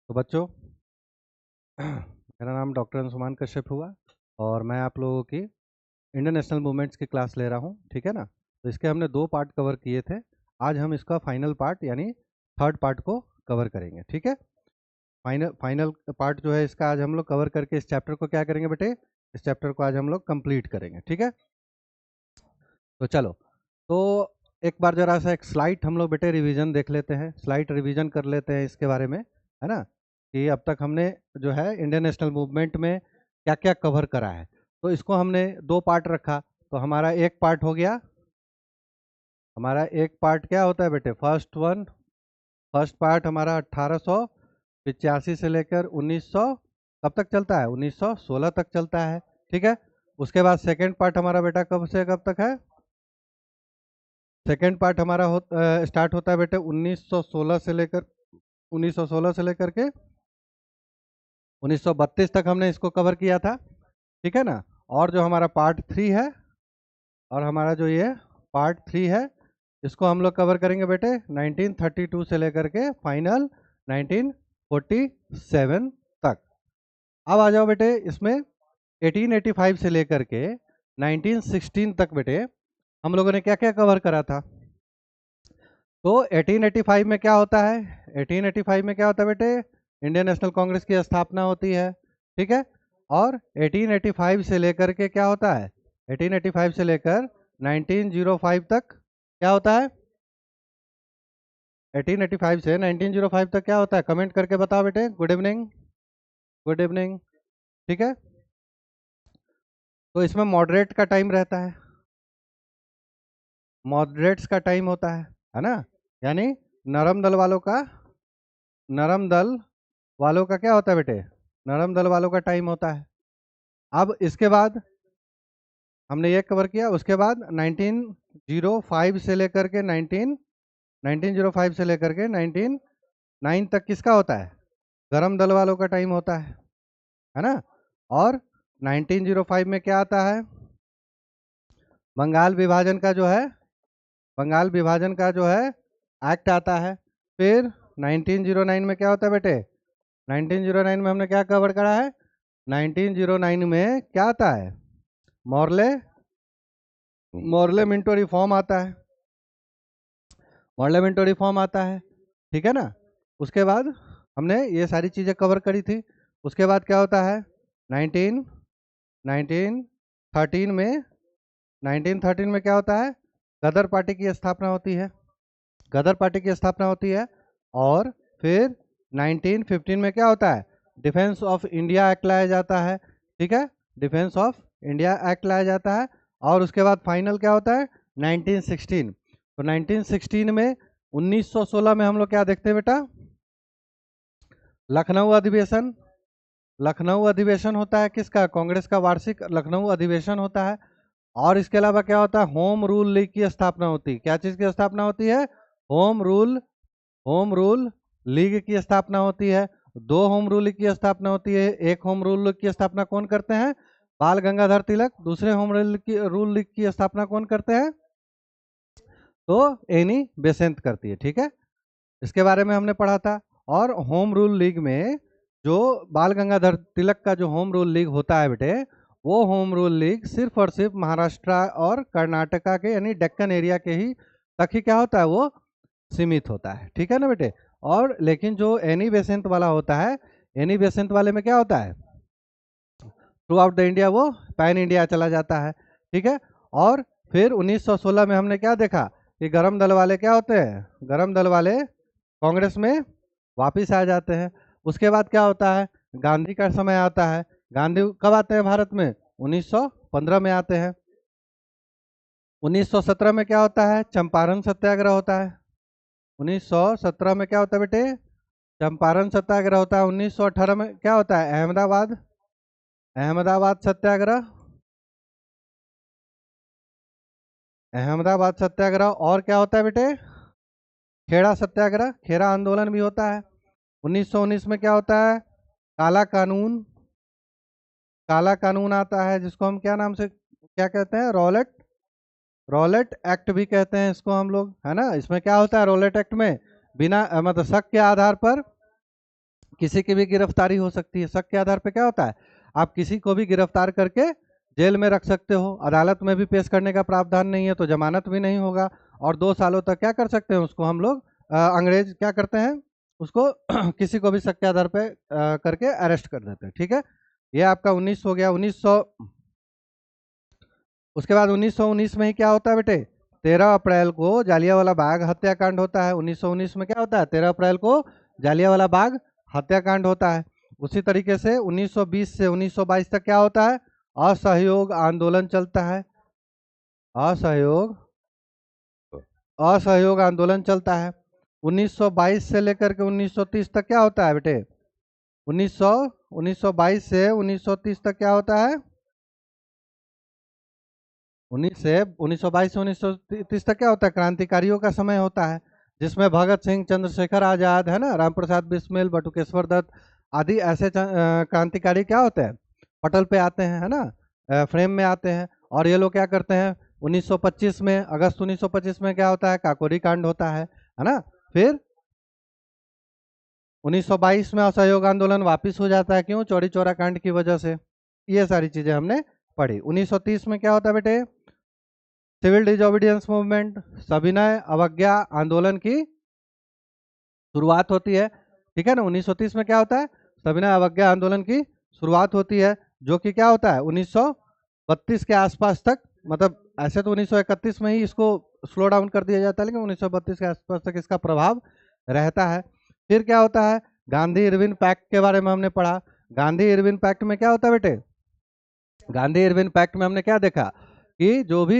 तो बच्चों मेरा नाम डॉक्टर अंशुमान कश्यप हुआ और मैं आप लोगों की इंडियन नेशनल मूवमेंट्स की क्लास ले रहा हूँ। ठीक है ना। तो इसके हमने 2 पार्ट कवर किए थे। आज हम इसका फाइनल पार्ट यानी थर्ड पार्ट को कवर करेंगे। ठीक है। फाइनल फाइनल पार्ट जो है इसका आज हम लोग कवर करके इस चैप्टर को क्या करेंगे बेटे, इस चैप्टर को आज हम लोग कंप्लीट करेंगे। ठीक है। तो चलो, तो एक बार जरा सा एक स्लाइड हम लोग बेटे रिवीजन देख लेते हैं, स्लाइड रिवीजन कर लेते हैं इसके बारे में, है ना, कि अब तक हमने जो है इंडियन नेशनल मूवमेंट में क्या क्या कवर करा है। तो इसको हमने 2 पार्ट रखा, तो हमारा एक पार्ट हो गया, हमारा एक पार्ट क्या होता है बेटे, फर्स्ट पार्ट हमारा 1885 से लेकर 1900 कब तक चलता है, 1916 तक चलता है। ठीक है। उसके बाद सेकेंड पार्ट हमारा बेटा कब से कब तक है, सेकेंड पार्ट हमारा स्टार्ट होता है बेटे 1916 से लेकर 1916 से लेकर के 1932 तक हमने इसको कवर किया था। ठीक है ना। और जो हमारा पार्ट 3 है, और हमारा जो ये पार्ट 3 है, इसको हम लोग कवर करेंगे बेटे 1932 से लेकर के फाइनल 1947 तक। अब आ जाओ बेटे इसमें 1885 से लेकर के 1916 तक बेटे हम लोगों ने क्या क्या कवर करा था। तो 1885 में क्या होता है, 1885 में क्या होता है बेटे, इंडियन नेशनल कांग्रेस की स्थापना होती है। ठीक है। और 1885 से लेकर के क्या होता है, 1885 से लेकर 1905 तक क्या होता है, 1885 से 1905 तक क्या होता है, कमेंट करके बताओ बेटे। Good evening, good evening. ठीक है। तो इसमें मॉडरेट का टाइम रहता है, मॉडरेट्स का टाइम होता है ना, यानी नरम दल वालों का, नरम दल वालों का क्या होता है बेटे, नरम दल वालों का टाइम होता है। अब इसके बाद हमने ये कवर किया, उसके बाद 1905 से लेकर के 1905 से लेकर के 1909 तक किसका होता है, गरम दल वालों का टाइम होता है ना। और 1905 में क्या आता है, बंगाल विभाजन का जो है, बंगाल विभाजन का जो है एक्ट आता है। फिर 1909 में क्या होता है बेटे, 1909 में हमने क्या कवर करा है, 1909 में क्या आता है, मॉर्ले मॉर्ले मिंटो रिफॉर्म आता है, मॉर्ले मिंटो रिफॉर्म आता है। ठीक है ना। उसके बाद हमने ये सारी चीज़ें कवर करी थी। उसके बाद क्या होता है, 19 1913 में 1913 में क्या होता है, गदर पार्टी की स्थापना होती है, गदर पार्टी की स्थापना होती है। और फिर 1915 में क्या होता है, डिफेंस ऑफ इंडिया एक्ट लाया जाता है। ठीक है। डिफेंस ऑफ इंडिया एक्ट लाया जाता है। और उसके बाद फाइनल क्या होता है, 1916। तो 1916 में 1916 में हम लोग क्या देखते हैं बेटा, लखनऊ अधिवेशन, लखनऊ अधिवेशन होता है किसका, कांग्रेस का वार्षिक लखनऊ अधिवेशन होता है। और इसके अलावा क्या होता है, होम रूल लीग की स्थापना होती है। क्या चीज की स्थापना होती है, home rule, home rule league की स्थापना होती है। 2 होम रूल लीग की स्थापना होती है। एक होम रूल लीग की स्थापना कौन करते हैं, बाल गंगाधर तिलक। दूसरे होम रूल लीग की स्थापना कौन करते हैं, तो एनी बेसेंट करती है। ठीक है। इसके बारे में हमने पढ़ा था। और होम रूल लीग में जो बाल गंगाधर तिलक का जो होम रूल लीग होता है बेटे, वो होम रूल लीग सिर्फ और सिर्फ महाराष्ट्र और कर्नाटका के यानी डेक्कन एरिया के ही तक ही क्या होता है, वो सीमित होता है। ठीक है ना बेटे। और लेकिन जो एनी बेसेंट वाला होता है, एनी बेसेंट वाले में क्या होता है, थ्रू आउट द इंडिया वो पैन इंडिया चला जाता है। ठीक है। और फिर 1916 में हमने क्या देखा कि गरम दल वाले क्या होते हैं, गरम दल वाले कांग्रेस में वापिस आ जाते हैं। उसके बाद क्या होता है, गांधी का समय आता है। गांधी कब आते हैं भारत में, 1915 में आते हैं। 1917 में क्या होता है, चंपारण सत्याग्रह होता है। 1917 में क्या होता है बेटे, चंपारण सत्याग्रह होता है। 1918 में क्या होता है, अहमदाबाद, अहमदाबाद सत्याग्रह, अहमदाबाद सत्याग्रह। और क्या होता है बेटे, खेड़ा सत्याग्रह, खेड़ा आंदोलन भी होता है। 1919 में क्या होता है, काला कानून, काला कानून आता है, जिसको हम क्या नाम से क्या कहते हैं, रॉलेट, रॉलेट एक्ट भी कहते हैं इसको हम लोग, है ना। इसमें क्या होता है, रॉलेट एक्ट में बिना मतलब शक के आधार पर किसी की भी गिरफ्तारी हो सकती है। शक के आधार पे क्या होता है, आप किसी को भी गिरफ्तार करके जेल में रख सकते हो। अदालत में भी पेश करने का प्रावधान नहीं है, तो जमानत भी नहीं होगा। और 2 सालों तक क्या कर सकते हैं उसको हम लोग, अंग्रेज क्या करते हैं उसको किसी को भी शक के आधार पे करके अरेस्ट कर देते हैं। ठीक है, ये आपका 19 हो गया। 1900 उसके बाद 1919 में ही क्या होता है बेटे, 13 अप्रैल को जालियांवाला बाग हत्याकांड होता है। 1919 में क्या होता है, 13 अप्रैल को जालियांवाला बाग हत्याकांड होता है। उसी तरीके से 1920 से 1922 तक क्या होता है, असहयोग आंदोलन चलता है। असहयोग असहयोग आंदोलन चलता है। 1922 से लेकर के 1930 तक क्या होता है बेटे, 1922 से 1930 तक क्या होता है, 1922 से 1930 तक क्या होता है, क्रांतिकारियों का समय होता है, जिसमें भगत सिंह, चंद्रशेखर आजाद, है ना, रामप्रसाद बिस्मिल, बटुकेश्वर दत्त आदि ऐसे क्रांतिकारी क्या होते हैं, पटल पे आते हैं, है ना, फ्रेम में आते हैं। और ये लोग क्या करते हैं, 1925 में, अगस्त 1925 में क्या होता है, काकोरी कांड होता है ना। फिर 1922 में असहयोग आंदोलन वापिस हो जाता है, क्यों, चौरी चौरा कांड की वजह से। ये सारी चीजें हमने पढ़ी। 1930 में क्या होता है बेटे, सिविल डिसोबीडियंस मूवमेंट, सविनय अवज्ञा आंदोलन की शुरुआत होती है। ठीक है ना, 1930 में क्या होता है, सविनय अवज्ञा आंदोलन की शुरुआत होती है, जो कि क्या होता है 1932 के आसपास तक, मतलब ऐसे तो 1931 में ही इसको स्लो डाउन कर दिया जाता है, लेकिन 1932 के आसपास तक इसका प्रभाव रहता है। फिर क्या होता है, गांधी इरविन पैक्ट के बारे में हमने पढ़ा। गांधी इरविन पैक्ट में क्या होता है बेटे, गांधी इरविन पैक्ट में हमने क्या देखा कि जो भी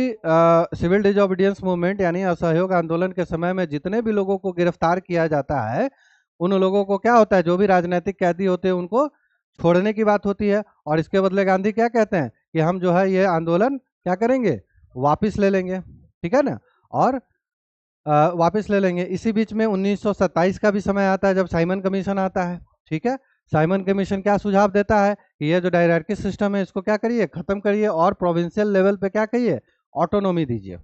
सिविल डिसोबीडियंस मूवमेंट यानी असहयोग आंदोलन के समय में जितने भी लोगों को गिरफ्तार किया जाता है, उन लोगों को क्या होता है, जो भी राजनीतिक कैदी होते हैं उनको छोड़ने की बात होती है। और इसके बदले गांधी क्या कहते हैं कि हम जो है ये आंदोलन क्या करेंगे, वापिस ले लेंगे। ठीक है ना, और वापस ले लेंगे। इसी बीच में 1927 का भी समय आता है, जब साइमन कमीशन आता है। ठीक है, साइमन कमीशन क्या सुझाव देता है कि ये जो डायरेक्टिव सिस्टम है इसको क्या करिए, खत्म करिए, और प्रोविंशियल लेवल पे क्या करिए, ऑटोनॉमी दीजिए,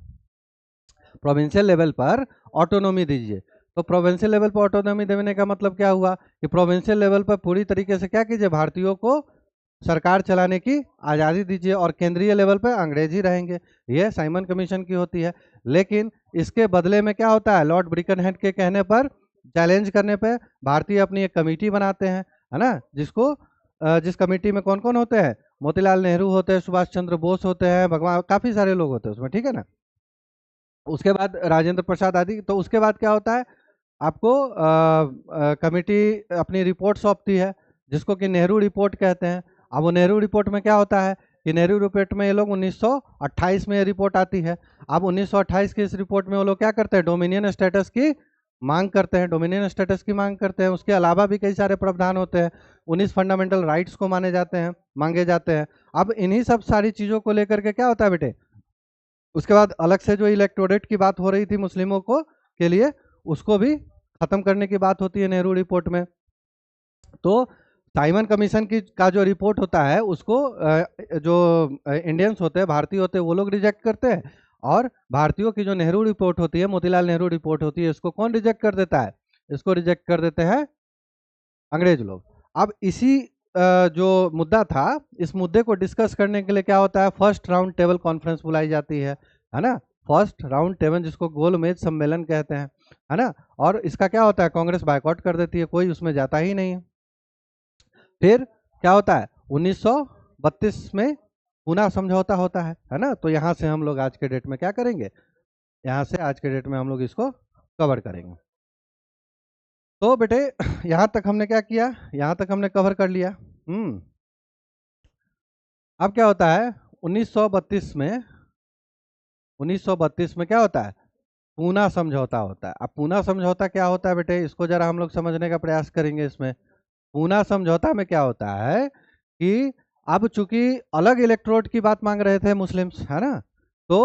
प्रोविंशियल लेवल पर ऑटोनॉमी दीजिए। तो प्रोविंशियल लेवल पर ऑटोनॉमी देने का मतलब क्या हुआ कि प्रोविंशियल लेवल पर पूरी तरीके से क्या कीजिए, भारतीयों को सरकार चलाने की आज़ादी दीजिए, और केंद्रीय लेवल पर अंग्रेज ही रहेंगे। ये साइमन कमीशन की होती है। लेकिन इसके बदले में क्या होता है, लॉर्ड ब्रिकनहेड के कहने पर, चैलेंज करने पर, भारतीय अपनी एक कमेटी बनाते हैं, है ना, जिस कमेटी में कौन कौन होते हैं, मोतीलाल नेहरू होते हैं, सुभाष चंद्र बोस होते हैं, भगवान, काफी सारे लोग होते हैं उसमें। ठीक है ना, उसके बाद राजेंद्र प्रसाद आदि। तो उसके बाद क्या होता है, आपको कमेटी अपनी रिपोर्ट सौंपती है, जिसको कि नेहरू रिपोर्ट कहते हैं। अब वो नेहरू रिपोर्ट में क्या होता है कि नेहरू रिपोर्ट में ये लोग 1928 में ये रिपोर्ट आती है। अब 1928 की इस रिपोर्ट में वो लोग क्या करते हैं, डोमिनियन स्टेटस की मांग करते हैं, डोमिनियन स्टेटस की मांग करते हैं। उसके अलावा भी कई सारे प्रावधान होते हैं, 19 फंडामेंटल राइट्स को मांगे जाते हैं। अब इन्हीं सब सारी चीज़ों को लेकर के क्या होता है बेटे, उसके बाद अलग से जो इलेक्टोरेट की बात हो रही थी मुस्लिमों को के लिए, उसको भी खत्म करने की बात होती है नेहरू रिपोर्ट में। तो साइमन कमीशन की का जो रिपोर्ट होता है उसको जो इंडियंस होते हैं, भारतीय होते हैं, वो लोग रिजेक्ट करते हैं। और भारतीयों की जो नेहरू रिपोर्ट होती है, मोतीलाल नेहरू रिपोर्ट होती है, इसको कौन रिजेक्ट कर देता है, इसको रिजेक्ट कर देते हैं अंग्रेज लोग। अब इसी जो मुद्दा था, इस मुद्दे को डिस्कस करने के लिए क्या होता है, फर्स्ट राउंड टेबल कॉन्फ्रेंस बुलाई जाती है ना, फर्स्ट राउंड टेबल, जिसको गोलमेज सम्मेलन कहते हैं, है ना। और इसका क्या होता है, कांग्रेस बायकॉट कर देती है, कोई उसमें जाता ही नहीं है। फिर क्या होता है, 1932 में पूना समझौता होता है ना। तो यहाँ से हम लोग आज के डेट में क्या करेंगे, यहाँ से आज के डेट में हम लोग इसको कवर करेंगे। तो बेटे यहाँ तक हमने क्या किया, यहाँ तक हमने कवर कर लिया। अब क्या होता है 1932 में, 1932 में क्या होता है, पूना समझौता होता है। अब पूना समझौता क्या होता है बेटे, इसको जरा हम लोग समझने का प्रयास करेंगे। इसमें पूना समझौता में क्या होता है कि अब चूंकि अलग इलेक्ट्रोड की बात मांग रहे थे मुस्लिम्स, है ना, तो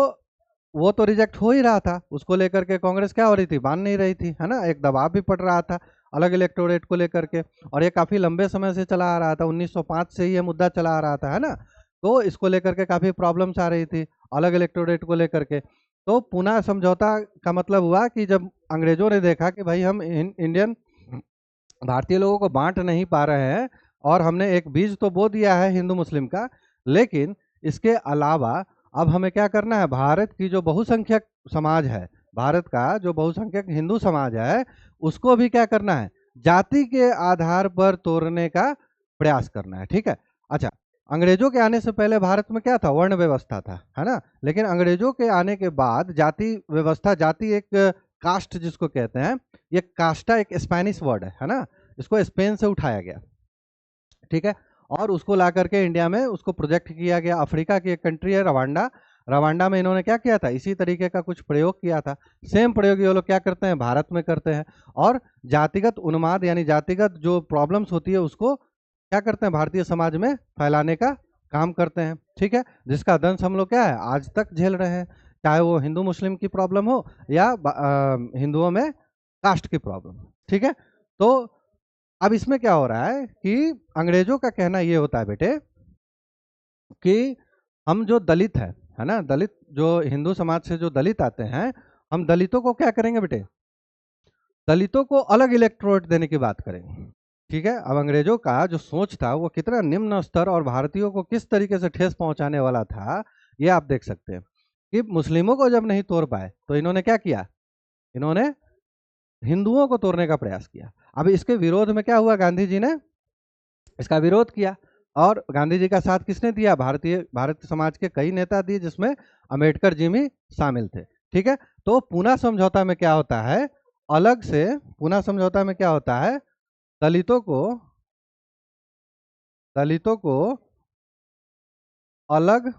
वो तो रिजेक्ट हो ही रहा था, उसको लेकर के कांग्रेस क्या हो रही थी, मान नहीं रही थी, है ना, एक दबाव भी पड़ रहा था अलग इलेक्टोरेट को लेकर के। और ये काफ़ी लंबे समय से चला आ रहा था, 1905 से ही ये मुद्दा चला आ रहा था, है ना। तो इसको लेकर के काफ़ी प्रॉब्लम्स आ रही थी अलग इलेक्टोरेट को लेकर के। तो पूना समझौता का मतलब हुआ कि जब अंग्रेजों ने देखा कि भाई हम इंडियन भारतीय लोगों को बांट नहीं पा रहे हैं, और हमने एक बीज तो बो दिया है हिंदू मुस्लिम का, लेकिन इसके अलावा अब हमें क्या करना है, भारत की जो बहुसंख्यक समाज है, भारत का जो बहुसंख्यक हिंदू समाज है, उसको भी क्या करना है, जाति के आधार पर तोड़ने का प्रयास करना है। ठीक है। अच्छा, अंग्रेजों के आने से पहले भारत में क्या था, वर्ण व्यवस्था था, है ना। लेकिन अंग्रेजों के आने के बाद जाति व्यवस्था, जाति एक कास्ट जिसको कहते हैं, ये कास्टा एक स्पेनिश वर्ड है ना, इसको स्पेन से उठाया गया। ठीक है। और उसको ला करके इंडिया में उसको प्रोजेक्ट किया गया। अफ्रीका की एक कंट्री है रवांडा, रवांडा में इन्होंने क्या किया था, इसी तरीके का कुछ प्रयोग किया था। सेम प्रयोग ये लोग क्या करते हैं, भारत में करते हैं। और जातिगत उन्माद यानी जातिगत जो प्रॉब्लम्स होती है उसको क्या करते हैं, भारतीय समाज में फैलाने का काम करते हैं। ठीक है। जिसका दंश हम लोग क्या है, आज तक झेल रहे हैं, चाहे वो हिंदू मुस्लिम की प्रॉब्लम हो या हिंदुओं में कास्ट की प्रॉब्लम। ठीक है। तो अब इसमें क्या हो रहा है कि अंग्रेजों का कहना ये होता है बेटे कि हम जो दलित है ना, दलित जो हिंदू समाज से जो दलित आते हैं, हम दलितों को क्या करेंगे बेटे, दलितों को अलग इलेक्टोरेट देने की बात करेंगे। ठीक है। अब अंग्रेजों का जो सोच था वो कितना निम्न स्तर और भारतीयों को किस तरीके से ठेस पहुंचाने वाला था, ये आप देख सकते हैं कि मुस्लिमों को जब नहीं तोड़ पाए तो इन्होंने क्या किया, इन्होंने हिंदुओं को तोड़ने का प्रयास किया। अब इसके विरोध में क्या हुआ, गांधी जी ने इसका विरोध किया। और गांधी जी का साथ किसने दिया, भारत समाज के कई नेता दिए, जिसमें अम्बेडकर जी भी शामिल थे। ठीक है। तो पूना समझौता में क्या होता है, अलग से पूना समझौता में क्या होता है, दलितों को दलितों को अलग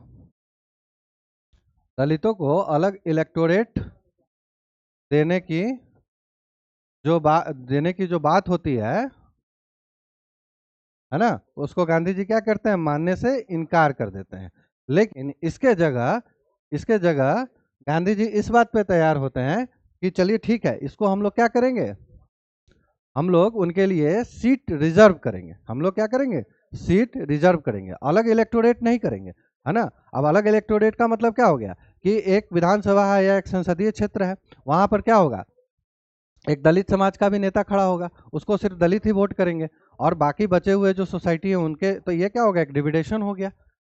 दलितों को अलग इलेक्टोरेट देने की जो बात होती है ना, उसको गांधी जी क्या करते हैं, मानने से इनकार कर देते हैं। लेकिन इसके जगह गांधी जी इस बात पे तैयार होते हैं कि चलिए ठीक है, इसको हम लोग क्या करेंगे, हम लोग उनके लिए सीट रिजर्व करेंगे। हम लोग क्या करेंगे, सीट रिजर्व करेंगे, अलग इलेक्टोरेट नहीं करेंगे, है ना। अब अलग इलेक्टोरेट का मतलब क्या हो गया कि एक विधानसभा है या एक संसदीय क्षेत्र है, वहां पर क्या होगा, एक दलित समाज का भी नेता खड़ा होगा, उसको सिर्फ दलित ही वोट करेंगे, और बाकी बचे हुए जो सोसाइटी है उनके, तो ये क्या हो गया, एक डिविडेशन हो गया,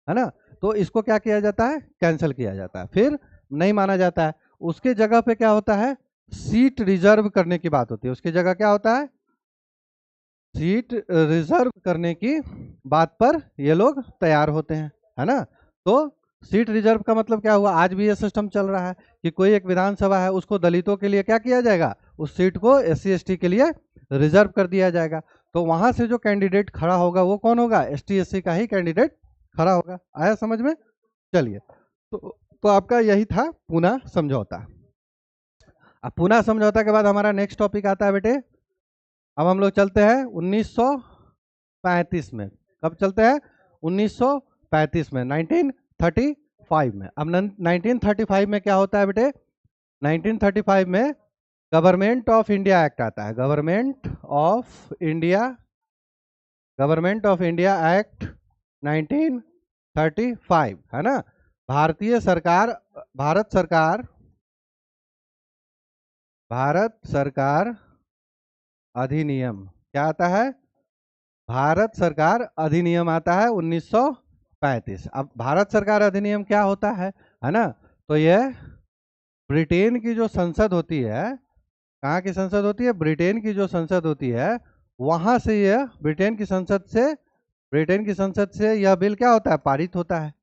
है ना। तो इसको क्या किया जाता है, कैंसिल किया जाता है, फिर नहीं माना जाता है। उसके जगह पे क्या होता है, सीट रिजर्व करने की बात होती है। उसकी जगह क्या होता है, सीट रिजर्व करने की बात पर ये लोग तैयार होते हैं, है ना। तो सीट रिजर्व का मतलब क्या हुआ, आज भी ये सिस्टम चल रहा है कि कोई एक विधानसभा है, उसको दलितों के लिए क्या किया जाएगा, उस सीट को SC ST के लिए रिजर्व कर दिया जाएगा। तो वहां से जो कैंडिडेट खड़ा होगा वो कौन होगा, ST SC का ही कैंडिडेट खड़ा होगा। आया समझ में। चलिए, तो आपका यही था पूना समझौता। अब पूना समझौता के बाद हमारा नेक्स्ट टॉपिक आता है बेटे, अब हम लोग चलते हैं 1935 में। कब चलते हैं, 1935 में, 1935 में। अब 1935 में क्या होता है बेटे, 1935 में गवर्नमेंट ऑफ इंडिया एक्ट आता है, गवर्नमेंट ऑफ इंडिया एक्ट 1935, है ना। भारतीय सरकार भारत सरकार भारत सरकार अधिनियम क्या आता है, भारत सरकार अधिनियम आता है 1935। अब भारत सरकार अधिनियम क्या होता है ना। तो यह ब्रिटेन की जो संसद होती है, कहाँ की संसद होती है, ब्रिटेन की जो संसद होती है, वहां से यह ब्रिटेन की संसद से यह बिल क्या होता है, पारित होता है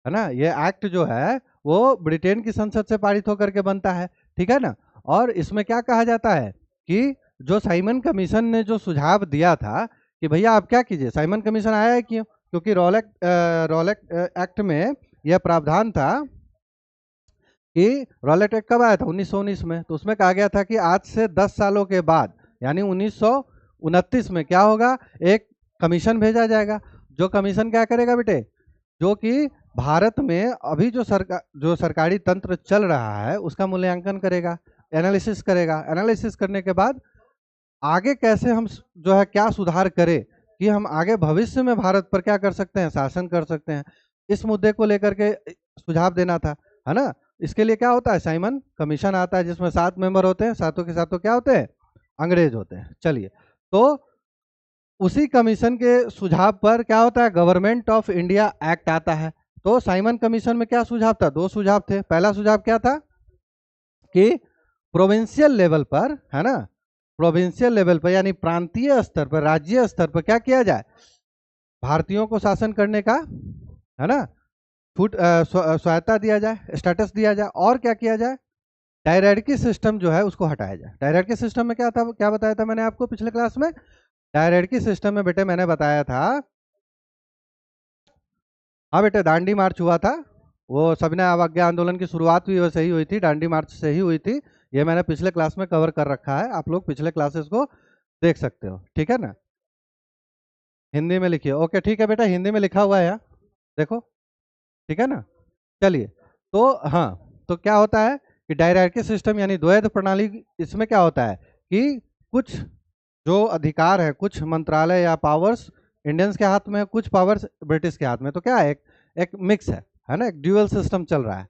ना। यह एक्ट जो है वो ब्रिटेन की संसद से पारित होकर के बनता है। ठीक है ना। और इसमें क्या कहा जाता है कि जो साइमन कमीशन ने जो सुझाव दिया था कि भैया आप क्या कीजिए, साइमन कमीशन आया है क्यों, क्योंकि रॉलेट एक्ट में यह प्रावधान था कि रॉलेट एक्ट कब आया था, 1919 में। तो उसमें कहा गया था कि आज से 10 सालों के बाद यानी 1929 में क्या होगा, एक कमीशन भेजा जाएगा। जो कमीशन क्या करेगा बेटे, जो कि भारत में अभी जो सरकारी तंत्र चल रहा है उसका मूल्यांकन करेगा, एनालिसिस करेगा। एनालिसिस करने के बाद आगे कैसे हम जो है क्या सुधार करें कि हम आगे भविष्य में भारत पर क्या कर सकते हैं, शासन कर सकते हैं, इस मुद्दे को लेकर के सुझाव देना था, है ना। इसके लिए क्या होता है, साइमन कमीशन आता है, जिसमें 7 मेंबर होते हैं, सातों के सातों क्या होते हैं, अंग्रेज होते हैं। चलिए, तो उसी कमीशन के सुझाव पर क्या होता है, गवर्नमेंट ऑफ इंडिया एक्ट आता है। तो साइमन कमीशन में क्या सुझाव था, दो सुझाव थे। पहला सुझाव क्या था कि प्रोविंशियल लेवल पर, है ना, प्रोविंशियल लेवल पर यानी प्रांतीय स्तर पर, राज्य स्तर पर क्या किया जाए, भारतीयों को शासन करने का, है ना, छूट सहायता दिया जाए, स्टेटस दिया जाए। और क्या किया जाए, डायरेक्टरी सिस्टम जो है उसको हटाया जाए। डायरेक्टरी सिस्टम में क्या था, क्या बताया था मैंने आपको पिछले क्लास में, डायरेक्टरी सिस्टम में बेटे मैंने बताया था, हाँ बेटे, दांडी मार्च हुआ था, वो सविनय अवज्ञा आंदोलन की शुरुआत भी वैसे ही हुई थी, दांडी मार्च से ही हुई थी। ये मैंने पिछले क्लास में कवर कर रखा है, आप लोग पिछले क्लासेस को देख सकते हो, ठीक है ना। हिंदी में लिखिए, ओके ठीक है बेटा, हिंदी में लिखा हुआ है यहाँ, देखो, ठीक है ना। चलिए, तो हाँ, तो क्या होता है कि डायरेक्टरी सिस्टम यानी द्वैध प्रणाली, इसमें क्या होता है कि कुछ जो अधिकार है, कुछ मंत्रालय या पावर्स इंडियंस के हाथ में है, कुछ पावर्स ब्रिटिश के हाथ में, तो क्या है, एक मिक्स है ना, एक ड्यूअल सिस्टम चल रहा है,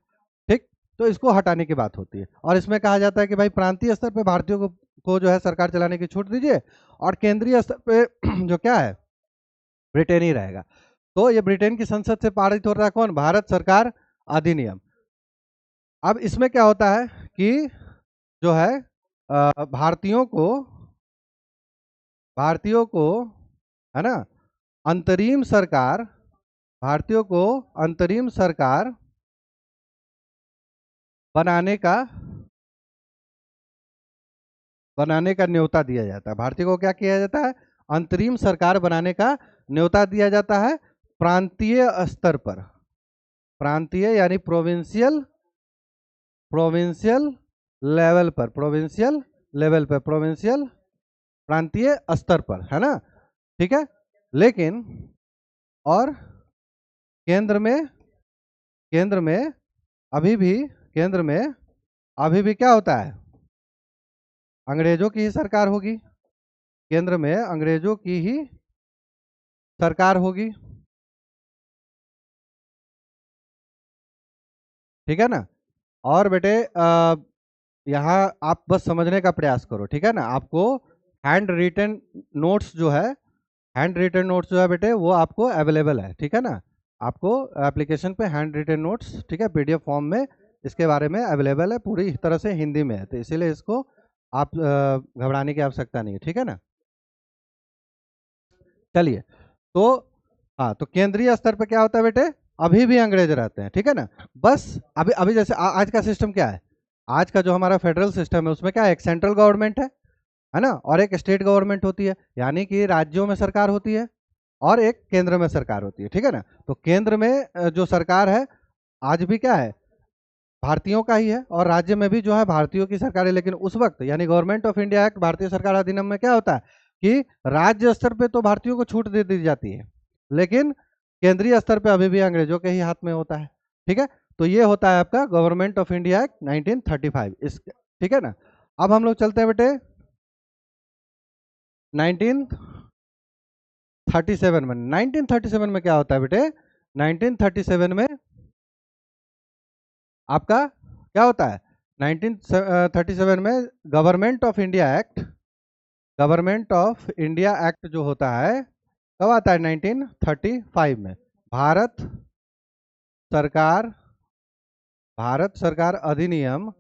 ठीक। तो इसको हटाने की बात होती है, और इसमें कहा जाता है कि भाई प्रांतीय स्तर पे भारतीयों को जो है सरकार चलाने की छूट दीजिए, और केंद्रीय स्तर पे जो क्या है, ब्रिटेन ही रहेगा। तो ये ब्रिटेन की संसद से पारित हो रहा है कौन, भारत सरकार अधिनियम। अब इसमें क्या होता है कि जो है भारतीयों को है ना, अंतरिम सरकार, भारतीयों को अंतरिम सरकार बनाने का न्योता दिया जाता है। भारतीयों को क्या किया जाता है, अंतरिम सरकार बनाने का न्योता दिया जाता है, प्रांतीय स्तर पर, प्रांतीय यानी प्रोविंशियल, प्रोविंशियल लेवल पर, प्रोविंशियल लेवल पर, प्रोविंशियल प्रांतीय स्तर पर, है ना, ठीक है। लेकिन और केंद्र में, केंद्र में अभी भी, केंद्र में अभी भी क्या होता है, अंग्रेजों की ही सरकार होगी, केंद्र में अंग्रेजों की ही सरकार होगी, ठीक है ना। और बेटे यहाँ आप बस समझने का प्रयास करो, ठीक है ना। आपको हैंड रिटन नोट्स जो है, हैंड रिटन नोट्स जो है बेटे वो आपको अवेलेबल है, ठीक है ना। आपको एप्लीकेशन पे हैंड रिटन नोट्स, ठीक है, पीडीएफ फॉर्म में इसके बारे में अवेलेबल है, पूरी तरह से हिंदी में है, तो इसीलिए इसको आप घबराने की आवश्यकता नहीं है, ठीक है ना। चलिए, तो हाँ, तो केंद्रीय स्तर पे क्या होता है बेटे, अभी भी अंग्रेज रहते हैं, ठीक है ना। बस अभी अभी जैसे आज का सिस्टम क्या है, आज का जो हमारा फेडरल सिस्टम है उसमें क्या है, एक सेंट्रल गवर्नमेंट है ना, और एक स्टेट गवर्नमेंट होती है, यानी कि राज्यों में सरकार होती है और एक केंद्र में सरकार होती है, ठीक है ना। तो केंद्र में जो सरकार है आज भी क्या है, भारतीयों का ही है, और राज्य में भी जो है भारतीयों की सरकार है। लेकिन उस वक्त यानी गवर्नमेंट ऑफ इंडिया एक्ट, भारतीय सरकार अधिनियम में क्या होता है कि राज्य स्तर पे तो भारतीयों को छूट दे दी जाती है, लेकिन केंद्रीय स्तर पे अभी भी अंग्रेजों के ही हाथ में होता है, ठीक है। तो ये होता है आपका गवर्नमेंट ऑफ इंडिया एक्ट 1935 इस, ठीक है ना। अब हम लोग चलते हैं बेटे 1937 में। 1937 में क्या होता है बेटे, 1937 में आपका क्या होता है, 1937 में government of India act, government of India act जो होता है कब आता है, 1935 में। भारत सरकार, भारत सरकार अधिनियम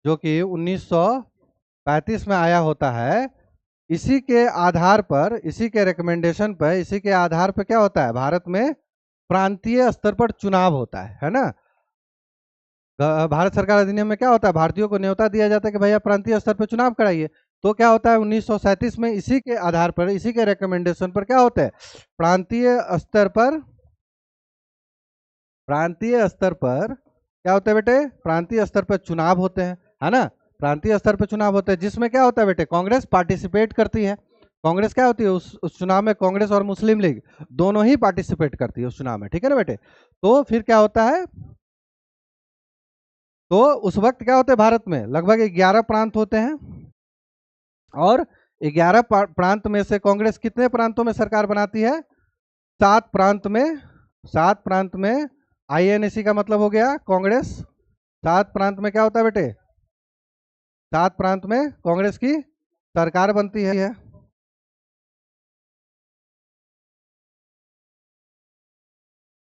जो कि 1935 में आया होता है, इसी के आधार पर, इसी के रिकमेंडेशन पर, इसी के आधार पर क्या होता है, भारत में प्रांतीय स्तर पर चुनाव होता है ना। भारत सरकार अधिनियम में क्या होता है, भारतीयों को न्योता दिया जाता है कि भैया प्रांतीय स्तर पर चुनाव कराइए। तो क्या होता है 1937 में इसी के आधार पर, इसी के रिकमेंडेशन पर क्या होता है, प्रांतीय स्तर पर, प्रांतीय स्तर पर क्या होता है बेटे, प्रांतीय स्तर पर चुनाव होते हैं, है ना। प्रांतीय स्तर पर चुनाव होते हैं जिसमें क्या होता है बेटे, कांग्रेस पार्टिसिपेट करती है। कांग्रेस क्या होती है उस चुनाव में, कांग्रेस और मुस्लिम लीग दोनों ही पार्टिसिपेट करती है उस चुनाव में, ठीक है ना बेटे। तो फिर क्या होता है, तो उस वक्त क्या होते हैं, भारत में लगभग 11 प्रांत होते हैं, और 11 प्रांत में से कांग्रेस कितने प्रांतों में सरकार बनाती है, 7 प्रांत में, 7 प्रांत में। आईएनसी का मतलब हो गया कांग्रेस, 7 प्रांत में क्या होता है बेटे, 7 प्रांत में कांग्रेस की सरकार बनती है,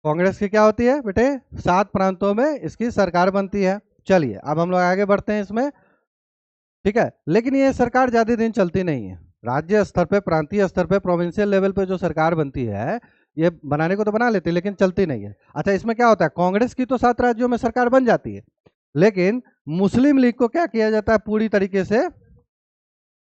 कांग्रेस की क्या होती है बेटे, 7 प्रांतों में इसकी सरकार बनती है। चलिए अब हम लोग आगे बढ़ते हैं इसमें, ठीक है। लेकिन ये सरकार ज्यादा दिन चलती नहीं है। राज्य स्तर पे, प्रांतीय स्तर पे, प्रोविंशियल लेवल पे जो सरकार बनती है, ये बनाने को तो बना लेती है लेकिन चलती नहीं है। अच्छा, इसमें क्या होता है, कांग्रेस की तो 7 राज्यों में सरकार बन जाती है, लेकिन मुस्लिम लीग को क्या किया जाता है, पूरी तरीके से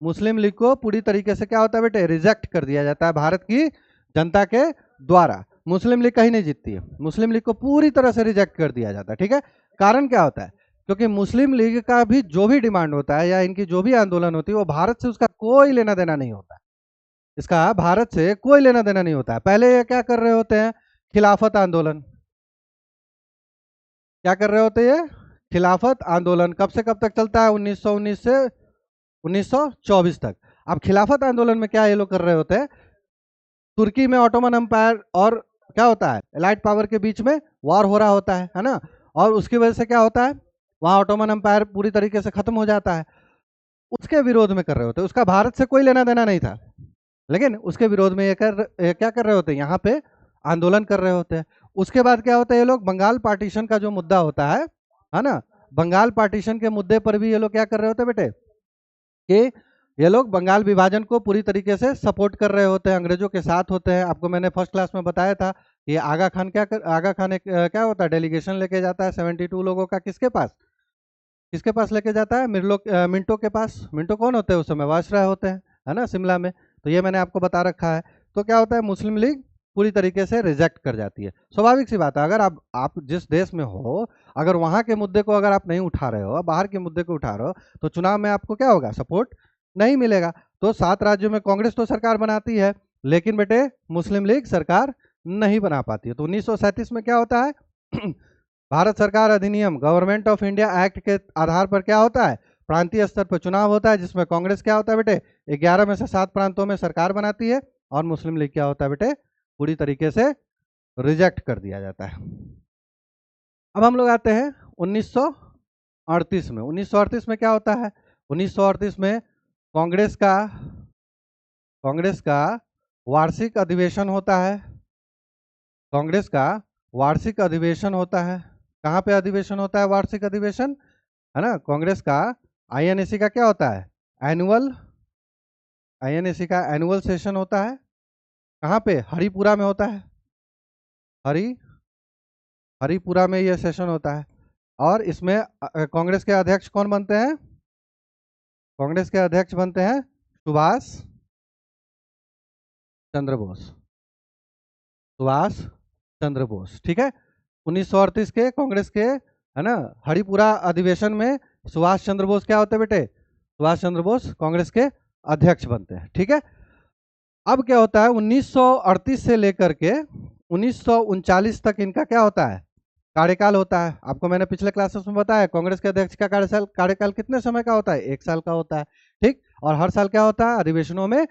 मुस्लिम लीग को पूरी तरीके से क्या होता है बेटे, रिजेक्ट कर दिया जाता है भारत की जनता के द्वारा। मुस्लिम लीग कहीं नहीं जीतती है, मुस्लिम लीग को पूरी तरह से रिजेक्ट कर दिया जाता है, ठीक है। कारण क्या होता है, क्योंकि मुस्लिम लीग का भी जो भी डिमांड होता है या इनकी जो भी आंदोलन होती है, वो भारत से उसका कोई लेना देना नहीं होता है। इसका भारत से कोई लेना देना नहीं होता है। पहले ये क्या कर रहे होते हैं, खिलाफत आंदोलन। क्या कर रहे होते हैं, खिलाफत आंदोलन। कब से कब तक चलता है, 1919 से 1924 तक। अब खिलाफत आंदोलन में क्या ये लोग कर रहे होते हैं, तुर्की में ऑटोमन एम्पायर और क्या होता है, एलाइट पावर के बीच में वॉर हो रहा होता है ना। और उसकी वजह से क्या होता है, वहां ऑटोमन एम्पायर पूरी तरीके से खत्म हो जाता है। उसके विरोध में कर रहे होते हैं, उसका भारत से कोई लेना देना नहीं था, लेकिन उसके विरोध में ये क्या कर रहे होते हैं, यहाँ पे आंदोलन कर रहे होते हैं। उसके बाद क्या होता है, ये लोग बंगाल पार्टीशन का जो मुद्दा होता है ना, बंगाल पार्टीशन के मुद्दे पर भी ये लोग क्या कर रहे होते हैं बेटे, कि ये लोग बंगाल विभाजन को पूरी तरीके से सपोर्ट कर रहे होते हैं, अंग्रेजों के साथ होते हैं। आपको मैंने फर्स्ट क्लास में बताया था कि आगा खान आगा खान एक क्या होता है, डेलीगेशन लेके जाता है 72 लोगों का, किसके पास, किसके पास लेके जाता है, मिंटो के पास। मिंटो कौन होते हैं, उस समय वायसराय होते हैं, है ना, शिमला में। तो ये मैंने आपको बता रखा है। तो क्या होता है, मुस्लिम लीग पूरी तरीके से रिजेक्ट कर जाती है। स्वाभाविक सी बात है, अगर आप जिस देश में हो, अगर वहां के मुद्दे को अगर आप नहीं उठा रहे हो, बाहर के मुद्दे को उठा रहे हो, तो चुनाव में आपको क्या होगा, सपोर्ट नहीं मिलेगा। तो 7 राज्यों में कांग्रेस तो सरकार बनाती है, लेकिन बेटे मुस्लिम लीग सरकार नहीं बना पाती है। तो 1937 में क्या होता है भारत सरकार अधिनियम, गवर्नमेंट ऑफ इंडिया एक्ट के आधार पर क्या होता है, प्रांतीय स्तर पर चुनाव होता है, जिसमें कांग्रेस क्या होता है बेटे, 11 में से 7 प्रांतों में सरकार बनाती है, और मुस्लिम लीग क्या होता है बेटे, पूरी तरीके से रिजेक्ट कर दिया जाता है। अब हम लोग आते हैं 1938 में। 1938 में क्या होता है, 1938 में कांग्रेस का वार्षिक अधिवेशन होता है। कांग्रेस का वार्षिक अधिवेशन होता है। कहाँ पे अधिवेशन होता है, वार्षिक अधिवेशन, है ना। कांग्रेस का आईएनएसी का क्या होता है, आईएनएसी का एनुअल सेशन होता है। कहाँ पे, हरिपुरा में होता है, हरि हरिपुरा में ये सेशन होता है। और इसमें कांग्रेस के अध्यक्ष कौन बनते हैं, कांग्रेस के अध्यक्ष बनते हैं सुभाष चंद्र बोस, सुभाष चंद्र बोस, ठीक है। 1938 के कांग्रेस के, है ना, हरिपुरा अधिवेशन में सुभाष चंद्र बोस क्या होते हैं बेटे, सुभाष चंद्र बोस कांग्रेस के अध्यक्ष बनते हैं, ठीक है। अब क्या होता है, 1938 से लेकर के 1939 तक इनका क्या होता है, कार्यकाल होता है। आपको मैंने पिछले क्लासेस में बताया, कांग्रेस के अध्यक्ष का कार्यकाल कितने समय का होता है, 1 साल का होता है, ठीक। और हर साल क्या होता है, अधिवेशनों में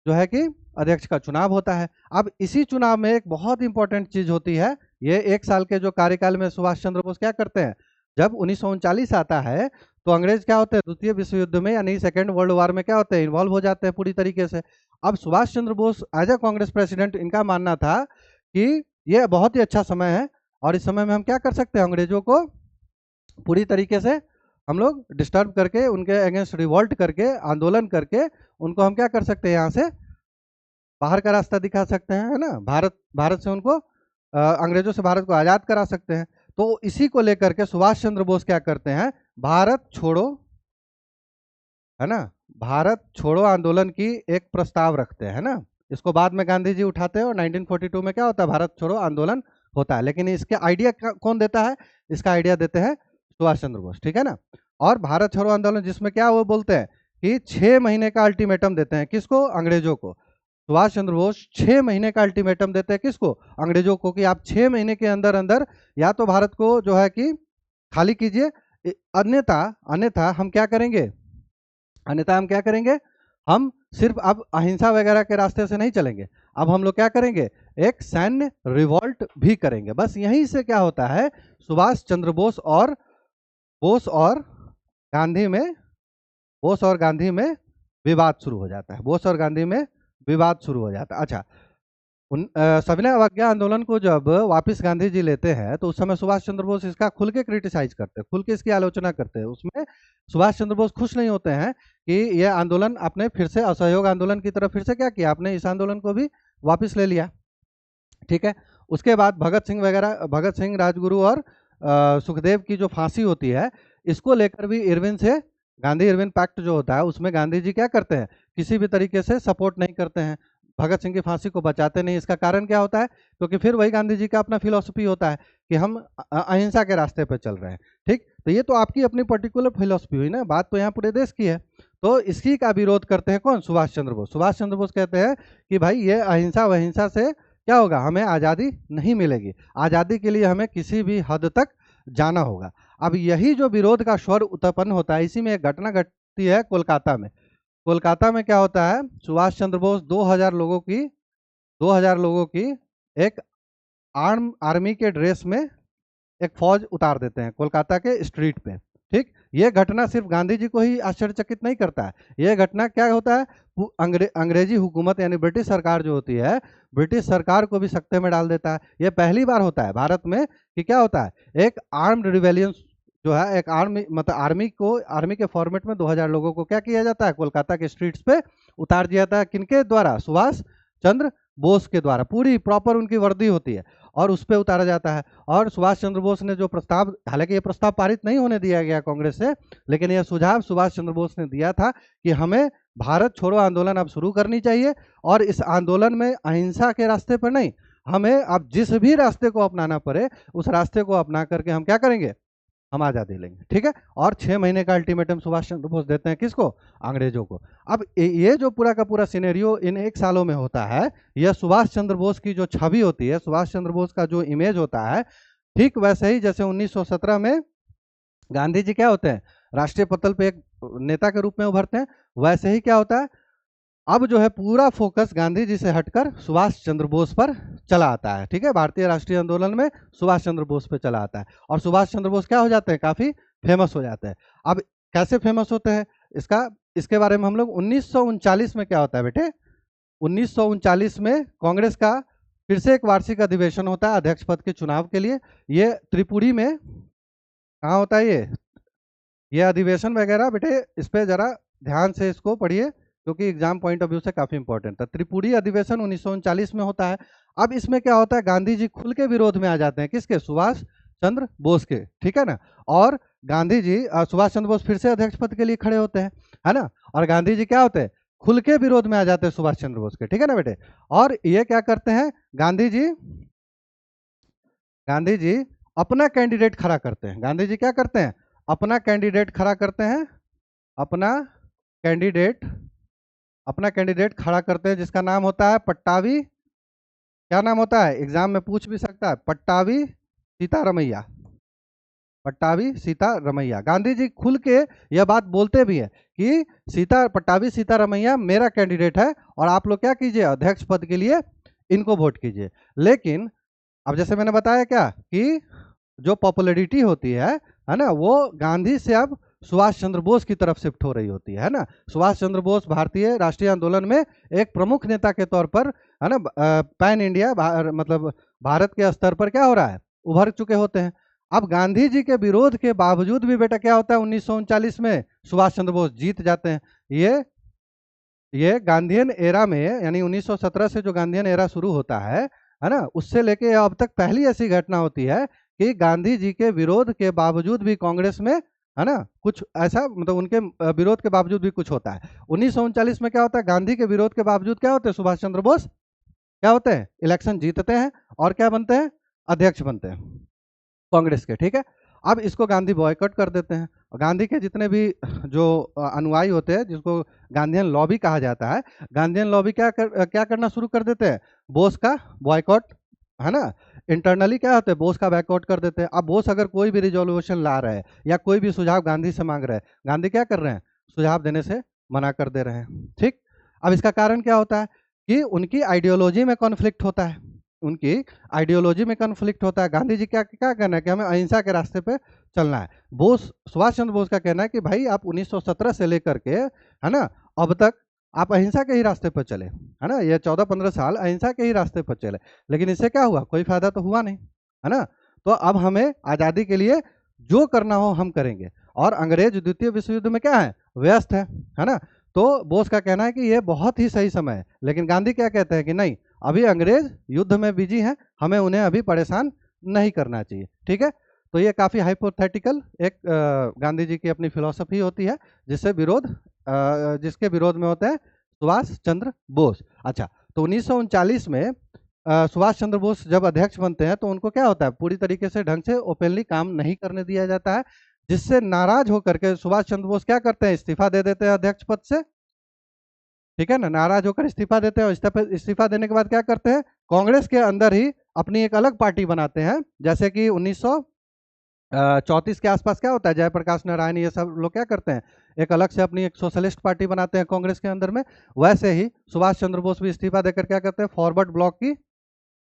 जो है कि अध्यक्ष का चुनाव होता है। अब इसी चुनाव में एक बहुत इंपॉर्टेंट चीज होती है, ये 1 साल के जो कार्यकाल में सुभाष चंद्र बोस क्या करते हैं, जब 1939 आता है, तो अंग्रेज क्या होते हैं, द्वितीय विश्व युद्ध में यानी सेकेंड वर्ल्ड वॉर में क्या होते हैं, इन्वॉल्व हो जाते हैं पूरी तरीके से। अब Subhash Chandra Bose as a Congress president, इनका मानना था कि ये बहुत ही अच्छा समय है, और इस समय में हम क्या कर सकते हैं, अंग्रेजों को पूरी तरीके से हम लोग डिस्टर्ब करके, उनके अगेंस्ट रिवॉल्ट करके, आंदोलन करके, उनको हम क्या कर सकते हैं, यहाँ से बाहर का रास्ता दिखा सकते हैं, है ना। भारत से उनको अंग्रेजों से भारत को आज़ाद करा सकते हैं। तो इसी को लेकर के सुभाष चंद्र बोस क्या करते हैं, भारत छोड़ो, है ना, भारत छोड़ो आंदोलन की एक प्रस्ताव रखते हैं, ना। इसको बाद में गांधी जी उठाते हैं, और 1942 में क्या होता है, भारत छोड़ो आंदोलन होता है। लेकिन इसके आइडिया कौन देता है, इसका आइडिया देते हैं सुभाष चंद्र बोस, ठीक है ना। और भारत छोड़ो आंदोलन, जिसमें क्या वो बोलते हैं कि 6 महीने का अल्टीमेटम देते हैं, किसको, अंग्रेजों को। सुभाष चंद्र बोस 6 महीने का अल्टीमेटम देते हैं, किसको, अंग्रेजों को, कि आप 6 महीने के अंदर अंदर या तो भारत को जो है कि खाली कीजिए, अन्यथा अन्यथा हम क्या करेंगे, अन्यथा हम क्या करेंगे, हम सिर्फ अब अहिंसा वगैरह के रास्ते से नहीं चलेंगे, अब हम लोग क्या करेंगे, एक सैन्य रिवॉल्ट भी करेंगे। बस यहीं से क्या होता है, सुभाष चंद्र बोस और गांधी में बोस और गांधी में विवाद शुरू हो जाता है, बोस और गांधी में विवाद शुरू हो जाता है। अच्छा, सविनय अवज्ञा आंदोलन को जब वापस गांधी जी लेते हैं तो उस समय सुभाष चंद्र बोस इसका खुल के क्रिटिसाइज करते हैं, खुल के इसकी आलोचना करते हैं। उसमें सुभाष चंद्र बोस खुश नहीं होते हैं कि यह आंदोलन आपने फिर से असहयोग आंदोलन की तरफ फिर से क्या किया, आपने इस आंदोलन को भी वापस ले लिया। ठीक है, उसके बाद भगत सिंह वगैरह, भगत सिंह, राजगुरु और सुखदेव की जो फांसी होती है, इसको लेकर भी इरविन से गांधी इरविन पैक्ट जो होता है उसमें गांधी जी क्या करते हैं, किसी भी तरीके से सपोर्ट नहीं करते हैं, भगत सिंह की फांसी को बचाते नहीं। इसका कारण क्या होता है, क्योंकि फिर वही गांधी जी का अपना फिलॉसफी होता है कि हम अहिंसा के रास्ते पर चल रहे हैं। ठीक, तो ये तो आपकी अपनी पर्टिकुलर फिलॉसफी हुई ना, बात तो यहाँ पूरे देश की है। तो इसी का विरोध करते हैं कौन, सुभाष चंद्र बोस। सुभाष चंद्र बोस कहते हैं कि भाई ये अहिंसा वहिंसा से क्या होगा, हमें आज़ादी नहीं मिलेगी, आज़ादी के लिए हमें किसी भी हद तक जाना होगा। अब यही जो विरोध का स्वर उत्पन्न होता है, इसी में एक घटना घटती है कोलकाता में। कोलकाता में क्या होता है, सुभाष चंद्र बोस 2000 लोगों की एक आर्मी के ड्रेस में एक फौज उतार देते हैं कोलकाता के स्ट्रीट पे। ठीक, ये घटना सिर्फ गांधी जी को ही आश्चर्यचकित नहीं करता है, ये घटना क्या होता है, अंग्रेजी हुकूमत यानी ब्रिटिश सरकार जो होती है, ब्रिटिश सरकार को भी सकते में डाल देता है। ये पहली बार होता है भारत में कि क्या होता है, एक आर्म्ड रिवेलियन जो है, एक आर्मी मतलब आर्मी के फॉर्मेट में 2000 लोगों को क्या किया जाता है, कोलकाता के स्ट्रीट्स पे उतार दिया जाता है। किनके द्वारा, सुभाष चंद्र बोस के द्वारा, पूरी प्रॉपर उनकी वर्दी होती है और उस पर उतारा जाता है। और सुभाष चंद्र बोस ने जो प्रस्ताव, हालांकि ये प्रस्ताव पारित नहीं होने दिया गया कांग्रेस से, लेकिन यह सुझाव सुभाष चंद्र बोस ने दिया था कि हमें भारत छोड़ो आंदोलन अब शुरू करनी चाहिए, और इस आंदोलन में अहिंसा के रास्ते पर नहीं, हमें अब जिस भी रास्ते को अपनाना पड़े उस रास्ते को अपना करके हम क्या करेंगे, हम आज़ादी लेंगे। ठीक है, और 6 महीने का अल्टीमेटम सुभाष चंद्र बोस देते हैं, किसको, अंग्रेजों को। अब ये जो पूरा का पूरा सिनेरियो इन 1 सालों में होता है, यह सुभाष चंद्र बोस की जो छवि होती है, सुभाष चंद्र बोस का जो इमेज होता है, ठीक वैसे ही जैसे 1917 में गांधी जी क्या होते हैं, राष्ट्रीय पटल पे एक नेता के रूप में उभरते हैं, वैसे ही क्या होता है, अब जो है पूरा फोकस गांधी जी से हटकर सुभाष चंद्र बोस पर चला आता है। ठीक है, भारतीय राष्ट्रीय आंदोलन में सुभाष चंद्र बोस पे चला आता है, और सुभाष चंद्र बोस क्या हो जाते हैं, काफी फेमस हो जाते हैं। अब कैसे फेमस होते हैं, इसके बारे में हम लोग 1939 में क्या होता है बेटे, 1939 में कांग्रेस का फिर से एक वार्षिक अधिवेशन होता है अध्यक्ष पद के चुनाव के लिए। ये त्रिपुरी में कहाँ होता है, ये अधिवेशन वगैरह बेटे, इस पे जरा ध्यान से इसको पढ़िए क्योंकि एग्जाम पॉइंट ऑफ व्यू से काफी इंपॉर्टेंट था। त्रिपुरी अधिवेशन 1939 में होता है। अब इसमें क्या होता है, गांधी जी खुल के विरोध में आ जाते हैं, किसके, सुभाष चंद्र बोस के। ठीक है ना, और गांधी जी, सुभाष चंद्र बोस फिर से अध्यक्ष पद के लिए खड़े होते हैं, है ना, और गांधी जी क्या होते हैं, खुल के विरोध में आ जाते हैं सुभाष चंद्र बोस के। ठीक है ना बेटे, और ये क्या करते हैं, गांधी जी अपना कैंडिडेट खड़ा करते हैं। गांधी जी क्या करते हैं, अपना कैंडिडेट खड़ा करते हैं, अपना कैंडिडेट खड़ा करते हैं, जिसका नाम होता है पट्टावी, क्या नाम होता है, एग्जाम में पूछ भी सकता है, पट्टावी सीतारमैया, पट्टावी सीतारमैया। गांधी जी खुल के यह बात बोलते भी है कि पट्टावी सीतारमैया मेरा कैंडिडेट है और आप लोग क्या कीजिए, अध्यक्ष पद के लिए इनको वोट कीजिए। लेकिन अब जैसे मैंने बताया क्या कि जो पॉपुलैरिटी होती है ना, वो गांधी से अब सुभाष चंद्र बोस की तरफ शिफ्ट हो रही होती है ना। सुभाष चंद्र बोस भारतीय राष्ट्रीय आंदोलन में एक प्रमुख नेता के तौर पर, है ना, पैन इंडिया मतलब भारत के स्तर पर क्या हो रहा है, उभर चुके होते हैं। अब गांधी जी के विरोध के बावजूद भी बेटा क्या होता है, 1939 में सुभाष चंद्र बोस जीत जाते हैं। ये गांधीयन एरा में, यानी 1917 से जो गांधीयन एरा शुरू होता है ना, उससे लेके अब तक पहली ऐसी घटना होती है कि गांधी जी के विरोध के बावजूद भी कांग्रेस में, है ना, कुछ ऐसा, मतलब उनके विरोध के बावजूद भी कुछ होता है। 1939 में क्या होता है, गांधी के विरोध के बावजूद क्या होते हैं, सुभाष चंद्र बोस क्या होते हैं, इलेक्शन जीतते हैं और क्या बनते हैं, अध्यक्ष बनते हैं कांग्रेस के। ठीक है, अब इसको गांधी बॉयकॉट कर देते हैं। गांधी के जितने भी जो अनुयायी होते हैं, जिसको गांधीयन लॉबी कहा जाता है, गांधीयन लॉबी क्या करना शुरू कर देते हैं, बोस का बॉयकॉट, है ना, इंटरनली क्या होता है, बोस का बैकआउट कर देते हैं। अब बोस अगर कोई भी रिजोल्यूशन ला रहे हैं या कोई भी सुझाव गांधी से मांग रहे हैं, गांधी क्या कर रहे हैं, सुझाव देने से मना कर दे रहे हैं। ठीक, अब इसका कारण क्या होता है कि उनकी आइडियोलॉजी में कॉन्फ्लिक्ट होता है, उनकी आइडियोलॉजी में कॉन्फ्लिक्ट होता है। गांधी जी क्या कहना है कि हमें अहिंसा के रास्ते पे चलना है। सुभाष चंद्र बोस का कहना है कि भाई आप 1917 से लेकर के, है ना, अब तक आप अहिंसा के ही रास्ते पर चले, है ना, ये 14-15 साल अहिंसा के ही रास्ते पर चले, लेकिन इससे क्या हुआ, कोई फायदा तो हुआ नहीं, है ना। तो अब हमें आज़ादी के लिए जो करना हो हम करेंगे, और अंग्रेज द्वितीय विश्व युद्ध में क्या है, व्यस्त है ना। तो बोस का कहना है कि ये बहुत ही सही समय है, लेकिन गांधी क्या कहते हैं कि नहीं, अभी अंग्रेज युद्ध में बिजी हैं, हमें उन्हें अभी परेशान नहीं करना चाहिए, ठीक है। तो ये काफ़ी हाइपोथेटिकल एक गांधी जी की अपनी फिलॉसफी होती है, जिसके विरोध में होते हैं सुभाष चंद्र बोस। अच्छा, तो 1939 में सुभाष चंद्र बोस जब अध्यक्ष बनते हैं तो उनको क्या होता है, पूरी तरीके से ढंग से ओपनली काम नहीं करने दिया जाता है, जिससे नाराज होकर के सुभाष चंद्र बोस क्या करते हैं, इस्तीफा दे देते हैं अध्यक्ष पद से, ठीक है ना। नाराज होकर इस्तीफा देते हैं, और इस्तीफा देने के बाद क्या करते हैं, कांग्रेस के अंदर ही अपनी एक अलग पार्टी बनाते हैं, जैसे कि 1934 के आसपास क्या होता है, जयप्रकाश नारायण ये सब लोग क्या करते हैं, एक अलग से अपनी एक सोशलिस्ट पार्टी बनाते हैं कांग्रेस के अंदर में। वैसे ही सुभाष चंद्र बोस भी इस्तीफा देकर क्या करते हैं, फॉरवर्ड ब्लॉक की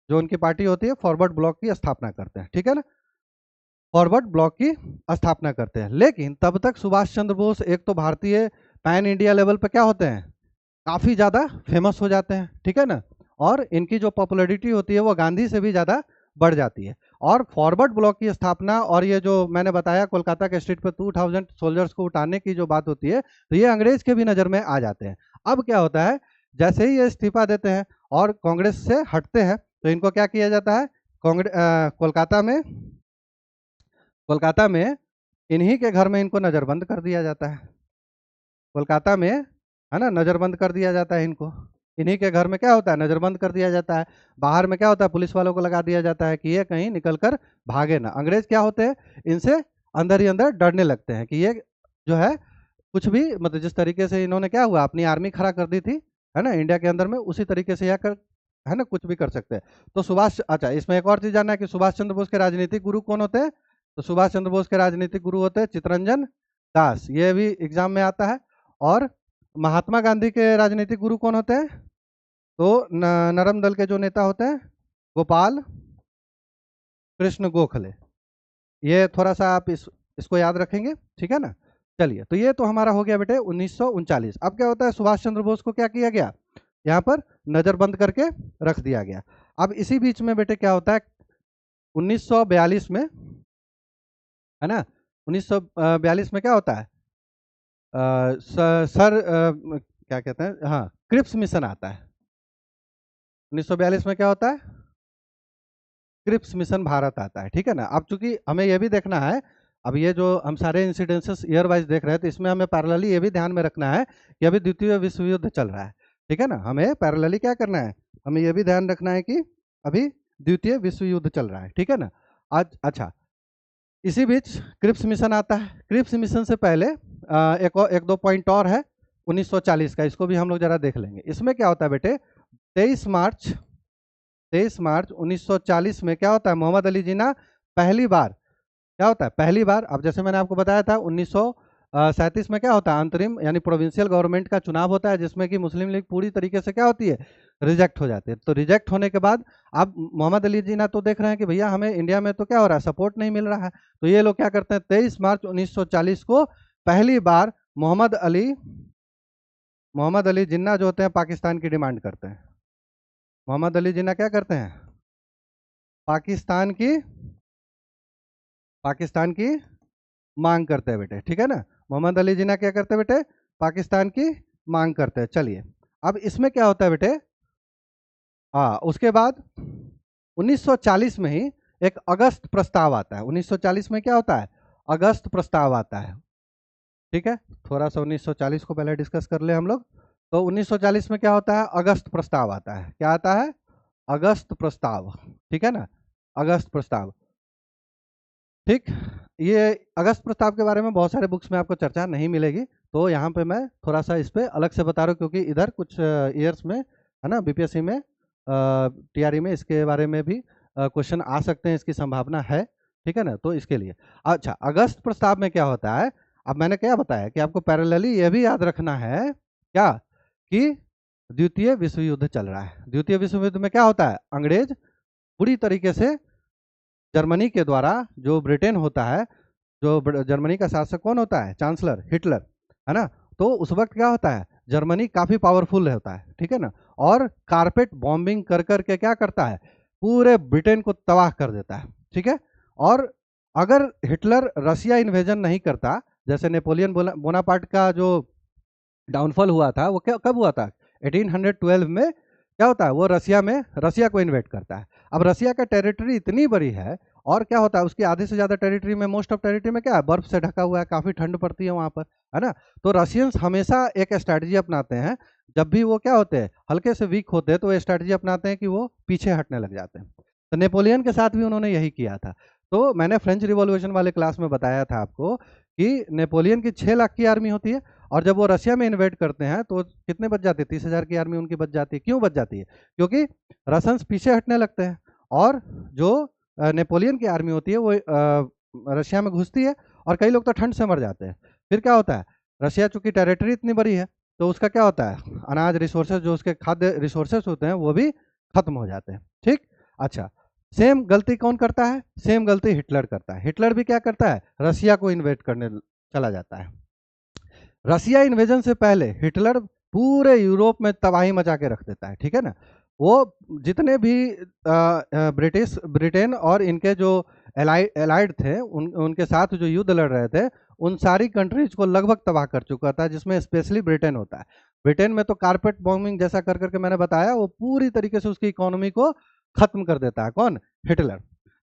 जो उनकी पार्टी होती है, फॉरवर्ड ब्लॉक की स्थापना करते हैं, ठीक है ना, फॉरवर्ड ब्लॉक की स्थापना करते हैं। लेकिन तब तक सुभाष चंद्र बोस एक तो भारतीय पैन इंडिया लेवल पे क्या होते हैं, काफ़ी ज़्यादा फेमस हो जाते हैं, ठीक है ना, और इनकी जो पॉपुलैरिटी होती है वो गांधी से भी ज़्यादा बढ़ जाती है। और फॉरवर्ड ब्लॉक की स्थापना, और ये जो मैंने बताया कोलकाता के स्ट्रीट पे 2000 सोल्जर्स को उठाने की जो बात होती है, तो ये अंग्रेज के भी नज़र में आ जाते हैं। अब क्या होता है, जैसे ही ये इस्तीफा देते हैं और कांग्रेस से हटते हैं, तो इनको क्या किया जाता है, कोलकाता में इन्हीं के घर में इनको नज़रबंद कर दिया जाता है। कोलकाता में, है ना, नज़रबंद कर दिया जाता है इनको, इन्हीं के घर में क्या होता है, नज़रबंद कर दिया जाता है। बाहर में क्या होता है, पुलिस वालों को लगा दिया जाता है कि ये कहीं निकल कर भागे ना। अंग्रेज क्या होते हैं, इनसे अंदर ही अंदर डरने लगते हैं कि ये जो है कुछ भी, मतलब जिस तरीके से इन्होंने क्या हुआ, अपनी आर्मी खड़ा कर दी थी, है ना, इंडिया के अंदर में, उसी तरीके से यह कर, है ना, कुछ भी कर सकते हैं। तो अच्छा, इसमें एक और चीज़ जानना है कि सुभाष चंद्र बोस के राजनीतिक गुरु कौन होते हैं, तो सुभाष चंद्र बोस के राजनीतिक गुरु होते हैं चित्तरंजन दास, ये भी एग्जाम में आता है। और महात्मा गांधी के राजनीतिक गुरु कौन होते हैं, तो नरम दल के जो नेता होते हैं गोपाल कृष्ण गोखले, ये थोड़ा सा आप इसको याद रखेंगे, ठीक है ना। चलिए, तो ये तो हमारा हो गया बेटे 1939। अब क्या होता है, सुभाष चंद्र बोस को क्या किया गया, यहाँ पर नज़रबंद करके रख दिया गया। अब इसी बीच में बेटे क्या होता है, 1942 में, है ना, 1942 में क्या होता है, क्या कहते हैं, हाँ, क्रिप्स मिशन आता है। 1942 में क्या होता है, क्रिप्स मिशन भारत आता है, ठीक है ना। अब चूंकि हमें यह भी देखना है, अब ये जो हम सारे इंसिडेंसेस ईयर वाइज देख रहे हैं, तो इसमें हमें पैरेलली ये भी ध्यान में रखना है कि अभी द्वितीय विश्व युद्ध चल रहा है, ठीक है ना। हमें पैरेलली क्या करना है, हमें ये भी ध्यान रखना है कि अभी द्वितीय विश्व युद्ध चल रहा है, ठीक है ना। आज अच्छा, इसी बीच क्रिप्स मिशन आता है। क्रिप्स मिशन से पहले एक दो पॉइंट और है 1940 का, इसको भी हम लोग जरा देख लेंगे। इसमें क्या होता है बेटे, 23 मार्च 1940 में क्या होता है, मोहम्मद अली जिन्ना पहली बार, क्या होता है, पहली बार, अब जैसे मैंने आपको बताया था 1937 में क्या होता है, अंतरिम यानी प्रोविंशियल गवर्नमेंट का चुनाव होता है, जिसमें कि मुस्लिम लीग पूरी तरीके से क्या होती है, रिजेक्ट हो जाते हैं। तो रिजेक्ट होने के बाद अब मोहम्मद अली जिन्ना तो देख रहे हैं कि भैया हमें इंडिया में तो क्या हो रहा है, सपोर्ट नहीं मिल रहा है। तो ये लोग क्या करते हैं, 23 मार्च 1940 को पहली बार मोहम्मद अली जिन्ना जो होते हैं पाकिस्तान की डिमांड करते हैं। मोहम्मद अली जिन्ना क्या करते हैं, पाकिस्तान की मांग करते हैं बेटे, ठीक है ना। मोहम्मद अली जिन्ना क्या करते हैं बेटे, पाकिस्तान की मांग करते हैं। चलिए, अब इसमें क्या होता है बेटे, उसके बाद 1940 में ही एक अगस्त प्रस्ताव आता है। 1940 में क्या होता है, अगस्त प्रस्ताव आता है, ठीक है। थोड़ा सा 1940 को पहले डिस्कस कर ले हम लोग। तो 1940 में क्या होता है, अगस्त प्रस्ताव आता है। क्या आता है, अगस्त प्रस्ताव, ठीक है ना, अगस्त प्रस्ताव, ठीक। ये अगस्त प्रस्ताव के बारे में बहुत सारे बुक्स में आपको चर्चा नहीं मिलेगी, तो यहाँ पे मैं थोड़ा सा इस पर अलग से बता रहा हूँ, क्योंकि इधर कुछ ईयर्स में, है ना, बीपीएससी में, टीआरई में इसके बारे में भी क्वेश्चन आ सकते हैं, इसकी संभावना है, ठीक है ना। तो इसके लिए अच्छा, अगस्त प्रस्ताव में क्या होता है, अब मैंने क्या बताया कि आपको पैरेलली ये भी याद रखना है क्या, कि द्वितीय विश्व युद्ध चल रहा है। द्वितीय विश्व युद्ध में क्या होता है, अंग्रेज पूरी तरीके से जर्मनी के द्वारा, जो ब्रिटेन होता है, जो जर्मनी का शासक कौन होता है, चांसलर हिटलर, है ना। तो उस वक्त क्या होता है, जर्मनी काफ़ी पावरफुल होता है, ठीक है ना, और कारपेट बॉम्बिंग कर करके क्या करता है, पूरे ब्रिटेन को तबाह कर देता है, ठीक है। और अगर हिटलर रसिया इन्वेजन नहीं करता, जैसे नेपोलियन बोनापार्ट का जो डाउनफॉल हुआ था वो क्या कब हुआ था, 1812 में क्या होता है, वो रसिया को इन्वेट करता है। अब रसिया का टेरिटरी इतनी बड़ी है, और क्या होता है उसकी आधे से ज़्यादा टेरिटरी में, मोस्ट ऑफ टेरिटरी में क्या है, बर्फ से ढका हुआ है, काफ़ी ठंड पड़ती है वहाँ पर, है ना। तो रशियंस हमेशा एक स्ट्रैटेजी अपनाते हैं, जब भी वो क्या होते हैं हल्के से वीक होते हैं तो वो स्ट्रैटेजी अपनाते हैं कि वो पीछे हटने लग जाते हैं। तो नेपोलियन के साथ भी उन्होंने यही किया था। तो मैंने फ्रेंच रिवॉल्यूशन वाले क्लास में बताया था आपको कि नेपोलियन की 6 लाख की आर्मी होती है, और जब वो रसिया में इन्वेट करते हैं तो कितने बच जाते हैं, 30,000 की आर्मी उनकी बच जाती है। क्यों बच जाती है, क्योंकि रशियंस पीछे हटने लगते हैं, और जो नेपोलियन की आर्मी होती है वो रशिया में घुसती है, और कई लोग तो ठंड से मर जाते हैं। फिर क्या होता है, रशिया चूंकि टेरिटरी इतनी बड़ी है तो उसका क्या होता है, अनाज रिसोर्सेज जो उसके खाद्य रिसोर्सेज होते हैं वो भी खत्म हो जाते हैं, ठीक। अच्छा, सेम गलती कौन करता है, सेम गलती हिटलर करता है। हिटलर भी क्या करता है, रसिया को इन्वेट करने चला जाता है। रसिया इन्वेजन से पहले हिटलर पूरे यूरोप में तबाही मचा के रख देता है, ठीक है ना। वो जितने भी ब्रिटेन और इनके जो एलाइड थे उनके साथ जो युद्ध लड़ रहे थे, उन सारी कंट्रीज को लगभग तबाह कर चुका था, जिसमें स्पेशली ब्रिटेन होता है। ब्रिटेन में तो कारपेट बॉम्बिंग जैसा कर करके मैंने बताया, वो पूरी तरीके से उसकी इकोनॉमी को खत्म कर देता है, कौन, हिटलर।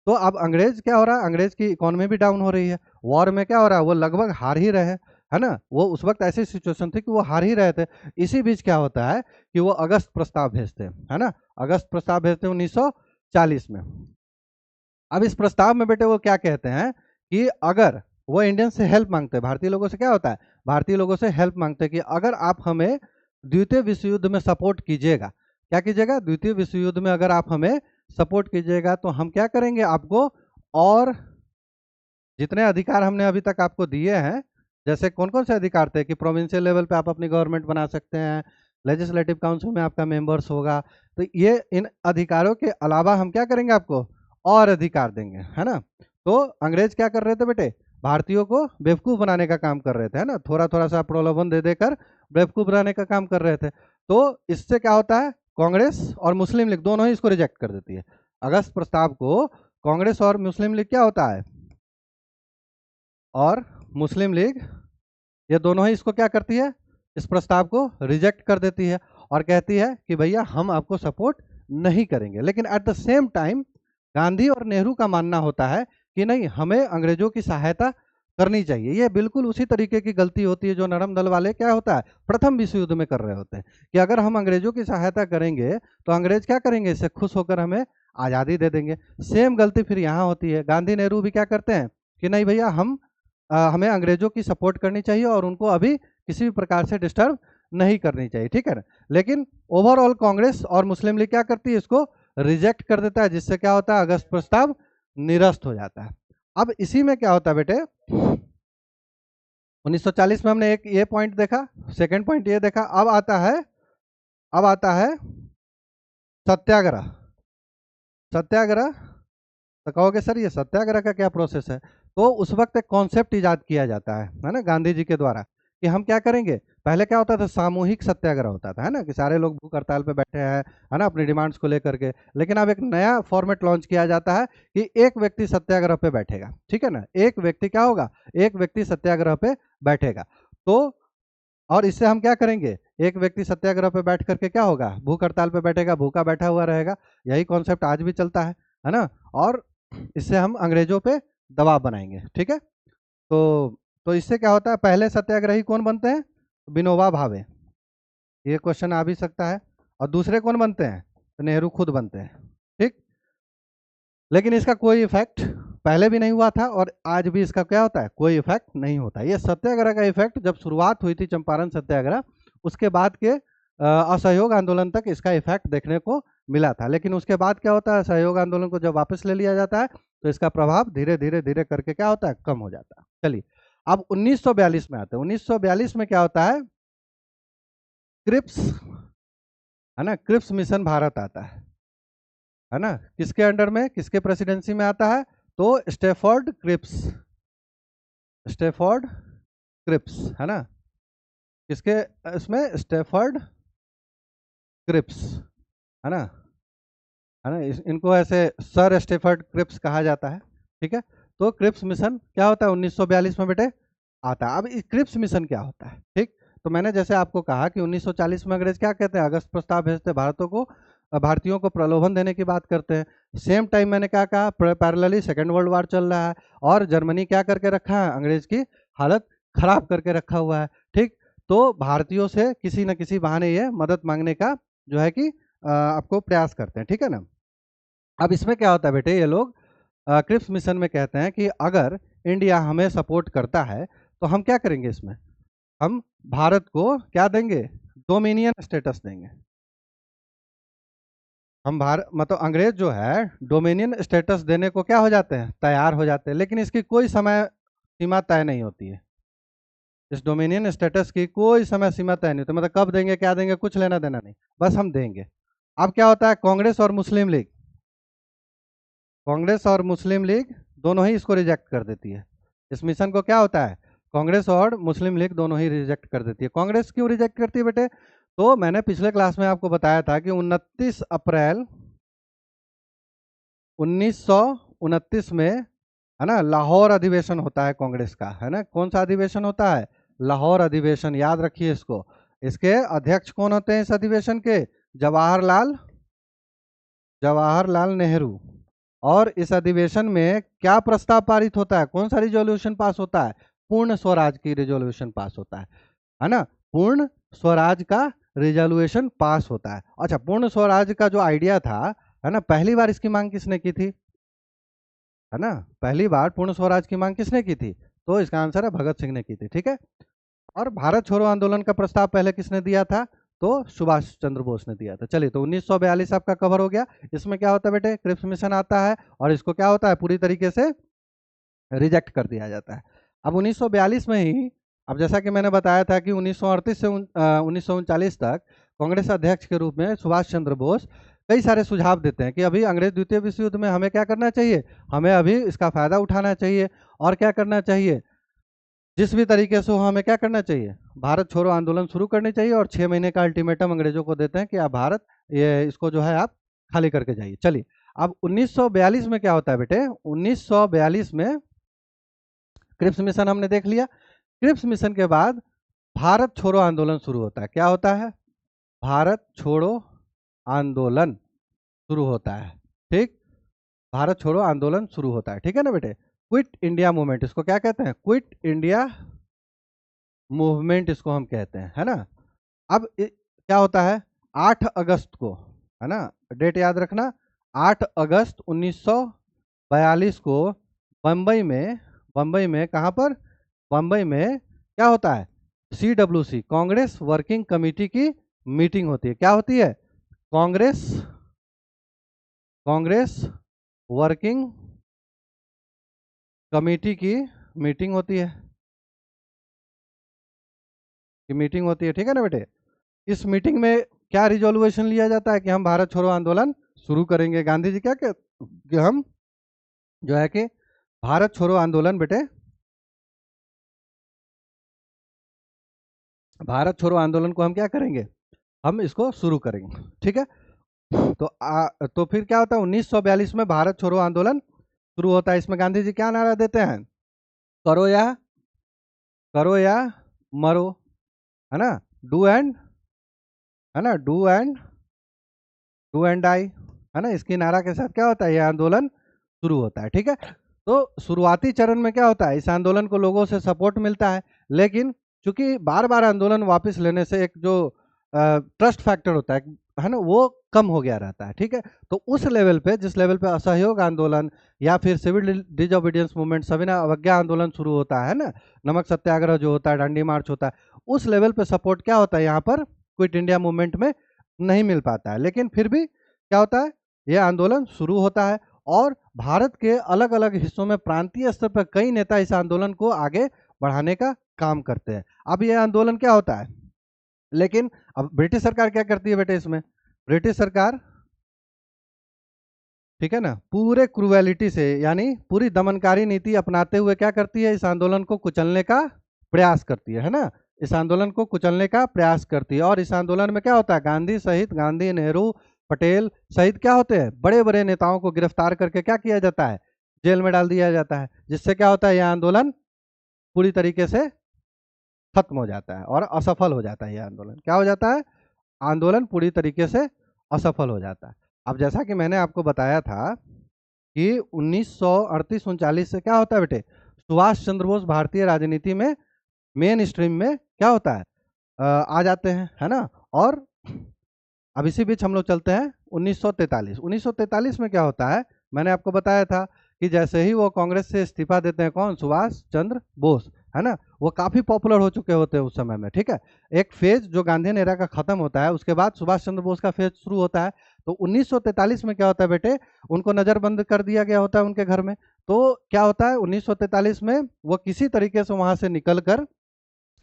तो अब अंग्रेज क्या हो रहा है, अंग्रेज की इकोनॉमी भी डाउन हो रही है, वॉर में क्या हो रहा है, वो लगभग हार ही रहे, है ना। वो उस वक्त ऐसी सिचुएशन थी कि वो हार ही रहे थे। इसी बीच क्या होता है कि वो अगस्त प्रस्ताव भेजते हैं, है ना, अगस्त प्रस्ताव भेजते हैं 1940 में। अब इस प्रस्ताव में बेटे वो क्या कहते हैं कि अगर वो इंडियन से हेल्प मांगते हैं, भारतीय लोगों से क्या होता है, भारतीय लोगों से हेल्प मांगते हैं कि अगर आप हमें द्वितीय विश्व युद्ध में सपोर्ट कीजिएगा, क्या कीजिएगा, द्वितीय विश्व युद्ध में अगर आप हमें सपोर्ट कीजिएगा तो हम क्या करेंगे आपको, और जितने अधिकार हमने अभी तक आपको दिए हैं, जैसे कौन कौन से अधिकार थे कि प्रोविंशियल लेवल पे आप अपनी गवर्नमेंट बना सकते हैं, लेजिस्लेटिव काउंसिल में आपका मेंबर्स होगा, तो ये इन अधिकारों के अलावा हम क्या करेंगे आपको, और अधिकार देंगे, है ना। तो अंग्रेज क्या कर रहे थे बेटे, भारतीयों को बेवकूफ़ बनाने का काम कर रहे थे, है ना, थोड़ा थोड़ा सा प्रलोभन दे देकर बेवकूफ़ बनाने का काम कर रहे थे। तो इससे क्या होता है, कांग्रेस और मुस्लिम लीग दोनों ही इसको रिजेक्ट कर देती है। अगस्त प्रस्ताव को कांग्रेस और मुस्लिम लीग क्या होता है, और मुस्लिम लीग, ये दोनों ही इसको क्या करती है, इस प्रस्ताव को रिजेक्ट कर देती है, और कहती है कि भैया हम आपको सपोर्ट नहीं करेंगे। लेकिन at the same time Gandhi और नेहरू का मानना होता है कि नहीं, हमें अंग्रेजों की सहायता करनी चाहिए। ये बिल्कुल उसी तरीके की गलती होती है जो नरम दल वाले क्या होता है प्रथम विश्व युद्ध में कर रहे होते हैं, कि अगर हम अंग्रेजों की सहायता करेंगे तो अंग्रेज क्या करेंगे, इससे खुश होकर हमें आज़ादी दे देंगे। सेम गलती फिर यहाँ होती है, गांधी नेहरू भी क्या करते हैं कि नहीं भैया, हमें अंग्रेजों की सपोर्ट करनी चाहिए और उनको अभी किसी भी प्रकार से डिस्टर्ब नहीं करनी चाहिए, ठीक है ना। लेकिन ओवरऑल कांग्रेस और मुस्लिम लीग क्या करती है, इसको रिजेक्ट कर देता है, जिससे क्या होता है, अगस्त प्रस्ताव निरस्त हो जाता है। अब इसी में क्या होता है बेटे, 1940 में हमने एक ये पॉइंट देखा, सेकंड पॉइंट ये देखा, अब आता है सत्याग्रह। सत्याग्रह, तो कहोगे सर ये सत्याग्रह का क्या प्रोसेस है, तो उस वक्त एक कॉन्सेप्ट इजाद किया जाता है ना, गांधी जी के द्वारा, कि हम क्या करेंगे। पहले क्या होता था, सामूहिक सत्याग्रह होता था, है ना, कि सारे लोग भूख हड़ताल पे बैठे हैं, है ना, अपनी डिमांड्स को लेकर के। लेकिन अब एक नया फॉर्मेट लॉन्च किया जाता है कि एक व्यक्ति सत्याग्रह पे बैठेगा, ठीक है ना, एक व्यक्ति क्या होगा, एक व्यक्ति सत्याग्रह पे बैठेगा। तो और इससे हम क्या करेंगे, एक व्यक्ति सत्याग्रह पे बैठ करके क्या होगा, भूख हड़ताल पे बैठेगा, भूखा बैठा हुआ रहेगा। यही कॉन्सेप्ट आज भी चलता है ना। और इससे हम अंग्रेजों पे दबाव बनाएंगे, ठीक है। तो इससे क्या होता है, पहले सत्याग्रही कौन बनते हैं, विनोबा भावे, ये क्वेश्चन आ भी सकता है। और दूसरे कौन बनते हैं, तो नेहरू खुद बनते हैं, ठीक। लेकिन इसका कोई इफेक्ट पहले भी नहीं हुआ था, और आज भी इसका क्या होता है, कोई इफेक्ट नहीं होता। ये सत्याग्रह का इफेक्ट जब शुरुआत हुई थी चंपारण सत्याग्रह, उसके बाद के असहयोग आंदोलन तक इसका इफेक्ट देखने को मिला था। लेकिन उसके बाद क्या होता है, असहयोग आंदोलन को जब वापस ले लिया जाता है तो इसका प्रभाव धीरे धीरे धीरे करके क्या होता है, कम हो जाता है। चलिए अब 1942 में आते हैं। 1942 में क्या होता है, क्रिप्स, है ना, क्रिप्स मिशन भारत आता है ना, किसके अंडर में, किसके प्रेसिडेंसी में आता है, तो स्टेफोर्ड क्रिप्स, स्टेफोर्ड क्रिप्स, है ना। किसके? इसमें स्टेफर्ड क्रिप्स, है ना, है ना, इनको ऐसे सर स्टेफर्ड क्रिप्स कहा जाता है। ठीक है, तो क्रिप्स मिशन क्या होता है 1942 में बेटे आता है। अब इस क्रिप्स मिशन क्या होता है? ठीक, तो मैंने जैसे आपको कहा कि 1940 में अंग्रेज क्या कहते हैं, अगस्त प्रस्ताव भेजते भारतीयों को प्रलोभन देने की बात करते हैं। सेम टाइम मैंने क्या कहा, पैरेलली सेकेंड वर्ल्ड वार चल रहा है और जर्मनी क्या करके रखा है, अंग्रेज की हालत खराब करके रखा हुआ है। ठीक, तो भारतीयों से किसी न किसी बहाने ये मदद मांगने का जो है कि आपको प्रयास करते हैं। ठीक है ना। अब इसमें क्या होता है बेटे, ये लोग क्रिप्स मिशन में कहते हैं कि अगर इंडिया हमें सपोर्ट करता है तो हम क्या करेंगे, इसमें हम भारत को क्या देंगे, डोमिनियन स्टेटस देंगे। हम भारत मतलब अंग्रेज जो है डोमिनियन स्टेटस देने को क्या हो जाते हैं, तैयार हो जाते हैं, लेकिन इसकी कोई समय सीमा तय नहीं होती है। इस डोमिनियन स्टेटस की कोई समय सीमा तय नहीं होती, मतलब कब देंगे क्या देंगे कुछ लेना देना नहीं, बस हम देंगे। अब क्या होता है, कांग्रेस और मुस्लिम लीग दोनों ही इसको रिजेक्ट कर देती है। इस मिशन को क्या होता है, कांग्रेस और मुस्लिम लीग दोनों ही रिजेक्ट कर देती है। कांग्रेस क्यों रिजेक्ट करती है बेटे, तो मैंने पिछले क्लास में आपको बताया था कि 29 अप्रैल 1929 में, है ना, लाहौर अधिवेशन होता है कांग्रेस का, है ना। कौन सा अधिवेशन होता है, लाहौर अधिवेशन, याद रखिए इसको। इसके अध्यक्ष कौन होते हैं इस अधिवेशन के, जवाहरलाल जवाहरलाल नेहरू। और इस अधिवेशन में क्या प्रस्ताव पारित होता है, कौन सा रिजोल्यूशन पास होता है, पूर्ण स्वराज की रिजोल्यूशन पास होता है ना, पूर्ण स्वराज का रिजोल्यूशन पास होता है। अच्छा, पूर्ण स्वराज का जो आइडिया था, है ना, पहली बार इसकी मांग किसने की थी, है ना, पहली बार पूर्ण स्वराज की मांग किसने की थी, तो इसका आंसर है भगत सिंह ने की थी। ठीक है, और भारत छोड़ो आंदोलन का प्रस्ताव पहले किसने दिया था, तो सुभाष चंद्र बोस ने दिया था। चलिए, तो 1942 आपका कवर हो गया। इसमें क्या होता है बेटे, क्रिप्स मिशन आता है और इसको क्या होता है, पूरी तरीके से रिजेक्ट कर दिया जाता है। अब 1942 में ही, अब जैसा कि मैंने बताया था कि 1938 से 1939 तक कांग्रेस अध्यक्ष के रूप में सुभाष चंद्र बोस कई सारे सुझाव देते हैं कि अभी अंग्रेज द्वितीय विश्व युद्ध में हमें क्या करना चाहिए, हमें अभी इसका फायदा उठाना चाहिए और क्या करना चाहिए, जिस भी तरीके से हो हमें क्या करना चाहिए, भारत छोड़ो आंदोलन शुरू करनी चाहिए। और 6 महीने का अल्टीमेटम अंग्रेजों को देते हैं कि आप भारत ये इसको जो है आप खाली करके जाइए। चलिए, अब 1942 में क्या होता है बेटे, 1942 में क्रिप्स मिशन हमने देख लिया। क्रिप्स मिशन के बाद भारत छोड़ो आंदोलन शुरू होता है। क्या होता है, भारत छोड़ो आंदोलन शुरू होता है। ठीक, भारत छोड़ो आंदोलन शुरू होता है। ठीक है ना बेटे, क्विट इंडिया मूवमेंट इसको क्या कहते हैं, क्विट इंडिया मूवमेंट इसको हम कहते हैं, है ना। अब क्या होता है, 8 अगस्त को, है ना, डेट याद रखना, 8 अगस्त 1942 को बम्बई में कहाँ पर, बम्बई में क्या होता है, CWC कांग्रेस वर्किंग कमेटी की मीटिंग होती है। क्या होती है, कांग्रेस कांग्रेस वर्किंग कमेटी की मीटिंग होती है, ठीक है ना बेटे। इस मीटिंग में क्या रिजोल्यूशन लिया जाता है कि हम भारत छोड़ो आंदोलन शुरू करेंगे। गांधी जी क्या कहते कि हम जो है कि भारत छोड़ो आंदोलन बेटे, भारत छोड़ो आंदोलन को हम क्या करेंगे, हम इसको शुरू करेंगे। ठीक है, तो तो फिर क्या होता है, 1942 में भारत छोड़ो आंदोलन शुरू होता है। इसमें गांधी जी क्या नारा देते हैं, करो या मरो, है ना, डू एंड, है ना, डू एंड डाई, है ना, इसकी नारा के साथ क्या होता है, यह आंदोलन शुरू होता है। ठीक है, तो शुरुआती चरण में क्या होता है, इस आंदोलन को लोगों से सपोर्ट मिलता है, लेकिन चूंकि बार बार आंदोलन वापस लेने से एक जो ट्रस्ट फैक्टर होता है ना, वो कम हो गया रहता है। ठीक है, तो उस लेवल पे, जिस लेवल पे असहयोग आंदोलन या फिर सिविल डिसओबीडियंस मूवमेंट, सविनय अवज्ञा आंदोलन शुरू होता है ना, नमक सत्याग्रह जो होता है, डांडी मार्च होता है, उस लेवल पे सपोर्ट क्या होता है यहाँ पर क्विट इंडिया मूवमेंट में नहीं मिल पाता है। लेकिन फिर भी क्या होता है, यह आंदोलन शुरू होता है और भारत के अलग अलग हिस्सों में प्रांतीय स्तर पर कई नेता इस आंदोलन को आगे बढ़ाने का काम करते हैं। अब यह आंदोलन क्या होता है, लेकिन अब ब्रिटिश सरकार क्या करती है बेटे, इसमें ब्रिटिश सरकार, ठीक है ना, पूरे क्रूएलिटी से यानी पूरी दमनकारी नीति अपनाते हुए क्या करती है, इस आंदोलन को कुचलने का प्रयास करती है ना। इस आंदोलन को कुचलने का प्रयास करती है। और इस आंदोलन में क्या होता है, गांधी सहित, गांधी, नेहरू, पटेल सहित क्या होते हैं, बड़े बड़े नेताओं को गिरफ्तार करके क्या किया जाता है, जेल में डाल दिया जाता है, जिससे क्या होता है, यह आंदोलन पूरी तरीके से खत्म हो जाता है और असफल हो जाता है। यह आंदोलन क्या हो जाता है, आंदोलन पूरी तरीके से असफल हो जाता है। अब जैसा कि मैंने आपको बताया था कि 1938-39 से क्या होता है बेटे, सुभाष चंद्र बोस भारतीय राजनीति में मेन स्ट्रीम में क्या होता है, आ जाते हैं, है ना। और अब इसी बीच हम लोग चलते हैं 1943। 1943 में क्या होता है, मैंने आपको बताया था कि जैसे ही वो कांग्रेस से इस्तीफा देते हैं, कौन, सुभाष चंद्र बोस, है ना, वो काफी पॉपुलर हो चुके होते हैं उस समय में, ठीक है। एक फेज जो गांधी एरा का खत्म होता है, उसके बाद सुभाष चंद्र बोस का फेज शुरू होता है। तो 1943 में क्या होता है बेटे, उनको नजरबंद कर दिया गया होता है उनके घर में। तो क्या होता है 1943 में, वो किसी तरीके से वहां से निकल कर,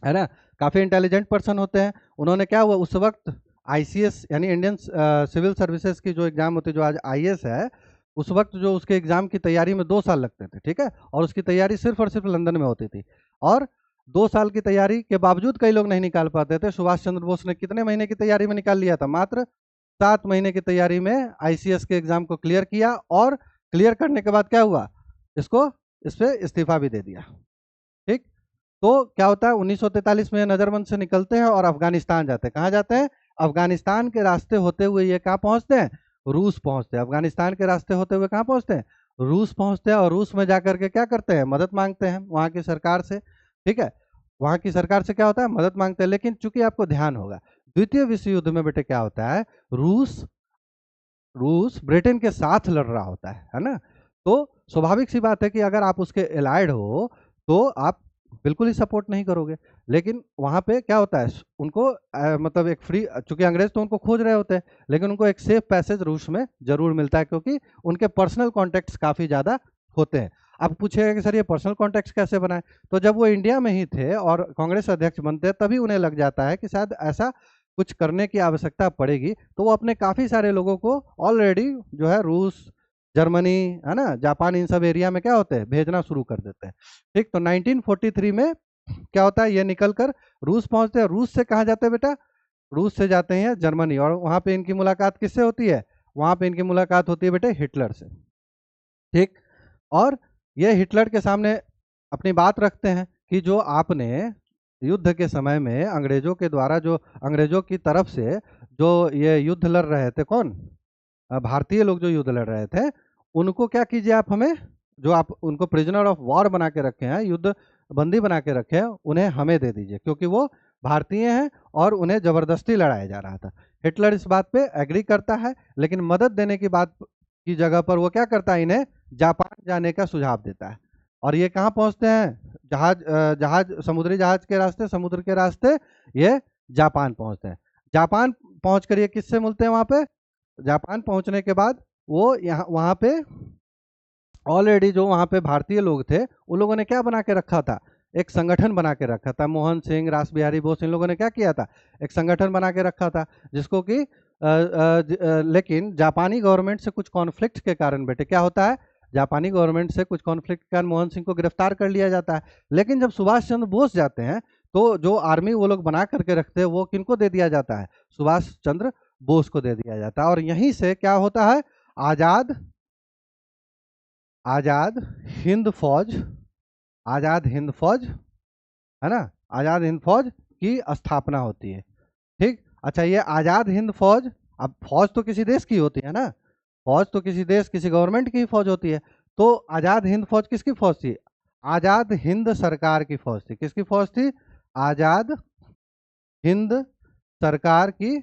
है ना, काफी इंटेलिजेंट पर्सन होते हैं, उन्होंने क्या हुआ उस वक्त आईसीएस यानी इंडियन सिविल सर्विसेज की जो एग्जाम होती है, जो आज आईएएस है, उस वक्त जो उसके एग्जाम की तैयारी में 2 साल लगते थे, ठीक है। और उसकी तैयारी सिर्फ और सिर्फ लंदन में होती थी। और 2 साल की तैयारी के बावजूद कई लोग नहीं निकाल पाते थे। सुभाष चंद्र बोस ने कितने महीने की तैयारी में निकाल लिया था, मात्र 7 महीने की तैयारी में आईसीएस के एग्जाम को क्लियर किया। और क्लियर करने के बाद क्या हुआ, इसको इस पे इस्तीफा भी दे दिया, ठीक। तो क्या होता है 1943 में नजरबंद से निकलते हैं और अफगानिस्तान जाते हैं। कहाँ जाते हैं, अफगानिस्तान के रास्ते होते हुए ये कहाँ पहुंचते हैं, रूस पहुंचते हैं। अफगानिस्तान के रास्ते होते हुए कहाँ पहुंचते हैं, रूस पहुंचते हैं। और रूस में जाकर के क्या करते हैं, मदद मांगते हैं वहां की सरकार से, ठीक है। वहां की सरकार से क्या होता है, मदद मांगते हैं। लेकिन चूंकि आपको ध्यान होगा, द्वितीय विश्व युद्ध में बेटे क्या होता है, रूस रूस ब्रिटेन के साथ लड़ रहा होता है ना। तो स्वाभाविक सी बात है कि अगर आप उसके एलाइड हो तो आप बिल्कुल ही सपोर्ट नहीं करोगे। लेकिन वहां पे क्या होता है, उनको मतलब एक फ्री, चूंकि अंग्रेज तो उनको खोज रहे होते हैं, लेकिन उनको एक सेफ पैसेज रूस में जरूर मिलता है, क्योंकि उनके पर्सनल कॉन्टेक्ट्स काफी ज्यादा होते हैं। अब पूछेगा कि सर ये पर्सनल कॉन्टेक्ट्स कैसे बनाए, तो जब वो इंडिया में ही थे और कांग्रेस अध्यक्ष बनते हैं, तभी उन्हें लग जाता है कि शायद ऐसा कुछ करने की आवश्यकता पड़ेगी। तो वो अपने काफी सारे लोगों को ऑलरेडी जो है रूस, जर्मनी, है ना, जापान, इन सब एरिया में क्या होते हैं, भेजना शुरू कर देते हैं, ठीक। तो 1943 में क्या होता है, ये निकल कर रूस पहुंचते हैं। रूस से कहाँ जाते हैं बेटा, रूस से जाते हैं जर्मनी। और वहां पे इनकी मुलाकात किससे होती है, वहां पे इनकी मुलाकात होती है बेटे हिटलर से, ठीक। और ये हिटलर के सामने अपनी बात रखते हैं कि जो आपने युद्ध के समय में अंग्रेजों के द्वारा, जो अंग्रेजों की तरफ से जो ये युद्ध लड़ रहे थे, कौन, भारतीय लोग जो युद्ध लड़ रहे थे, उनको क्या कीजिए आप, हमें जो आप उनको प्रिजनर ऑफ वॉर बना के रखे हैं, युद्ध बंदी बना के रखे हैं, उन्हें हमें दे दीजिए, क्योंकि वो भारतीय हैं और उन्हें जबरदस्ती लड़ाया जा रहा था। हिटलर इस बात पे एग्री करता है, लेकिन मदद देने की बात की जगह पर वो क्या करता है, इन्हें जापान जाने का सुझाव देता है। और ये कहाँ पहुंचते हैं, जहाज, समुद्री जहाज के रास्ते, समुद्र के रास्ते ये जापान पहुंचते हैं। जापान पहुंच कर ये किससे मिलते हैं वहां पे, जापान पहुंचने के बाद वो यहाँ वहां पे ऑलरेडी जो वहां पे भारतीय लोग थे, उन लोगों ने क्या बना के रखा था, एक संगठन बना के रखा था। मोहन सिंह, रास बिहारी बोस, इन लोगों ने क्या किया था, एक संगठन बना के रखा था, जिसको कि लेकिन जापानी गवर्नमेंट से कुछ कॉन्फ्लिक्ट के कारण बेटे क्या होता है, जापानी गवर्नमेंट से कुछ कॉन्फ्लिक्ट के कारण मोहन सिंह को गिरफ्तार कर लिया जाता है। लेकिन जब सुभाष चंद्र बोस जाते हैं, तो जो आर्मी वो लोग बना करके रखते हैं, वो किनको दे दिया जाता है, सुभाष चंद्र बोस को दे दिया जाता है। और यहीं से क्या होता है, आजाद आजाद हिंद फौज, आजाद हिंद फौज, है ना, आजाद हिंद फौज की स्थापना होती है, ठीक। अच्छा, ये आजाद हिंद फौज, अब फौज तो किसी देश की होती है ना, फौज तो किसी देश, किसी गवर्नमेंट की ही फौज होती है। तो आजाद हिंद फौज किसकी फौज थी, आजाद हिंद सरकार की फौज थी। किसकी फौज थी, आजाद हिंद सरकार की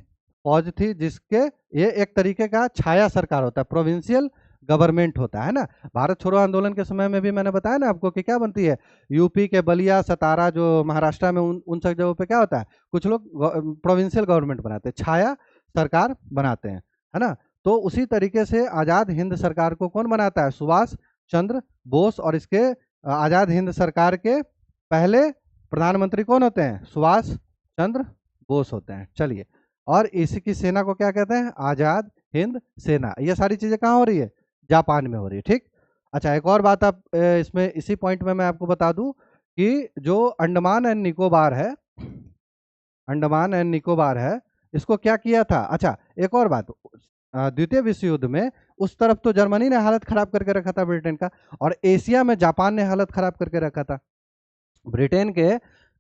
फौज थी, जिसके ये एक तरीके का छाया सरकार होता है, प्रोविंशियल गवर्नमेंट होता है ना। भारत छोड़ो आंदोलन के समय में भी मैंने बताया ना आपको कि क्या बनती है, यूपी के बलिया, सतारा, जो महाराष्ट्र में उन सब जगहों पे क्या होता है, कुछ लोग प्रोविंशियल गवर्नमेंट बनाते हैं, छाया सरकार बनाते हैं, है ना। तो उसी तरीके से आजाद हिंद सरकार को कौन बनाता है, सुभाष चंद्र बोस। और इसके आजाद हिंद सरकार के पहले प्रधानमंत्री कौन होते हैं, सुभाष चंद्र बोस होते हैं। चलिए, और इसी की सेना को क्या कहते हैं, आजाद हिंद सेना। ये सारी चीजें कहाँ हो रही है, जापान में हो रही है, ठीक। अच्छा, एक और बात आप इसमें इसी पॉइंट में मैं आपको बता दूं कि जो अंडमान एंड निकोबार है, अंडमान एंड निकोबार है, इसको क्या किया था? अच्छा, एक और बात, द्वितीय विश्व युद्ध में उस तरफ तो जर्मनी ने हालत खराब करके रखा था ब्रिटेन का, और एशिया में जापान ने हालत खराब करके रखा था। ब्रिटेन के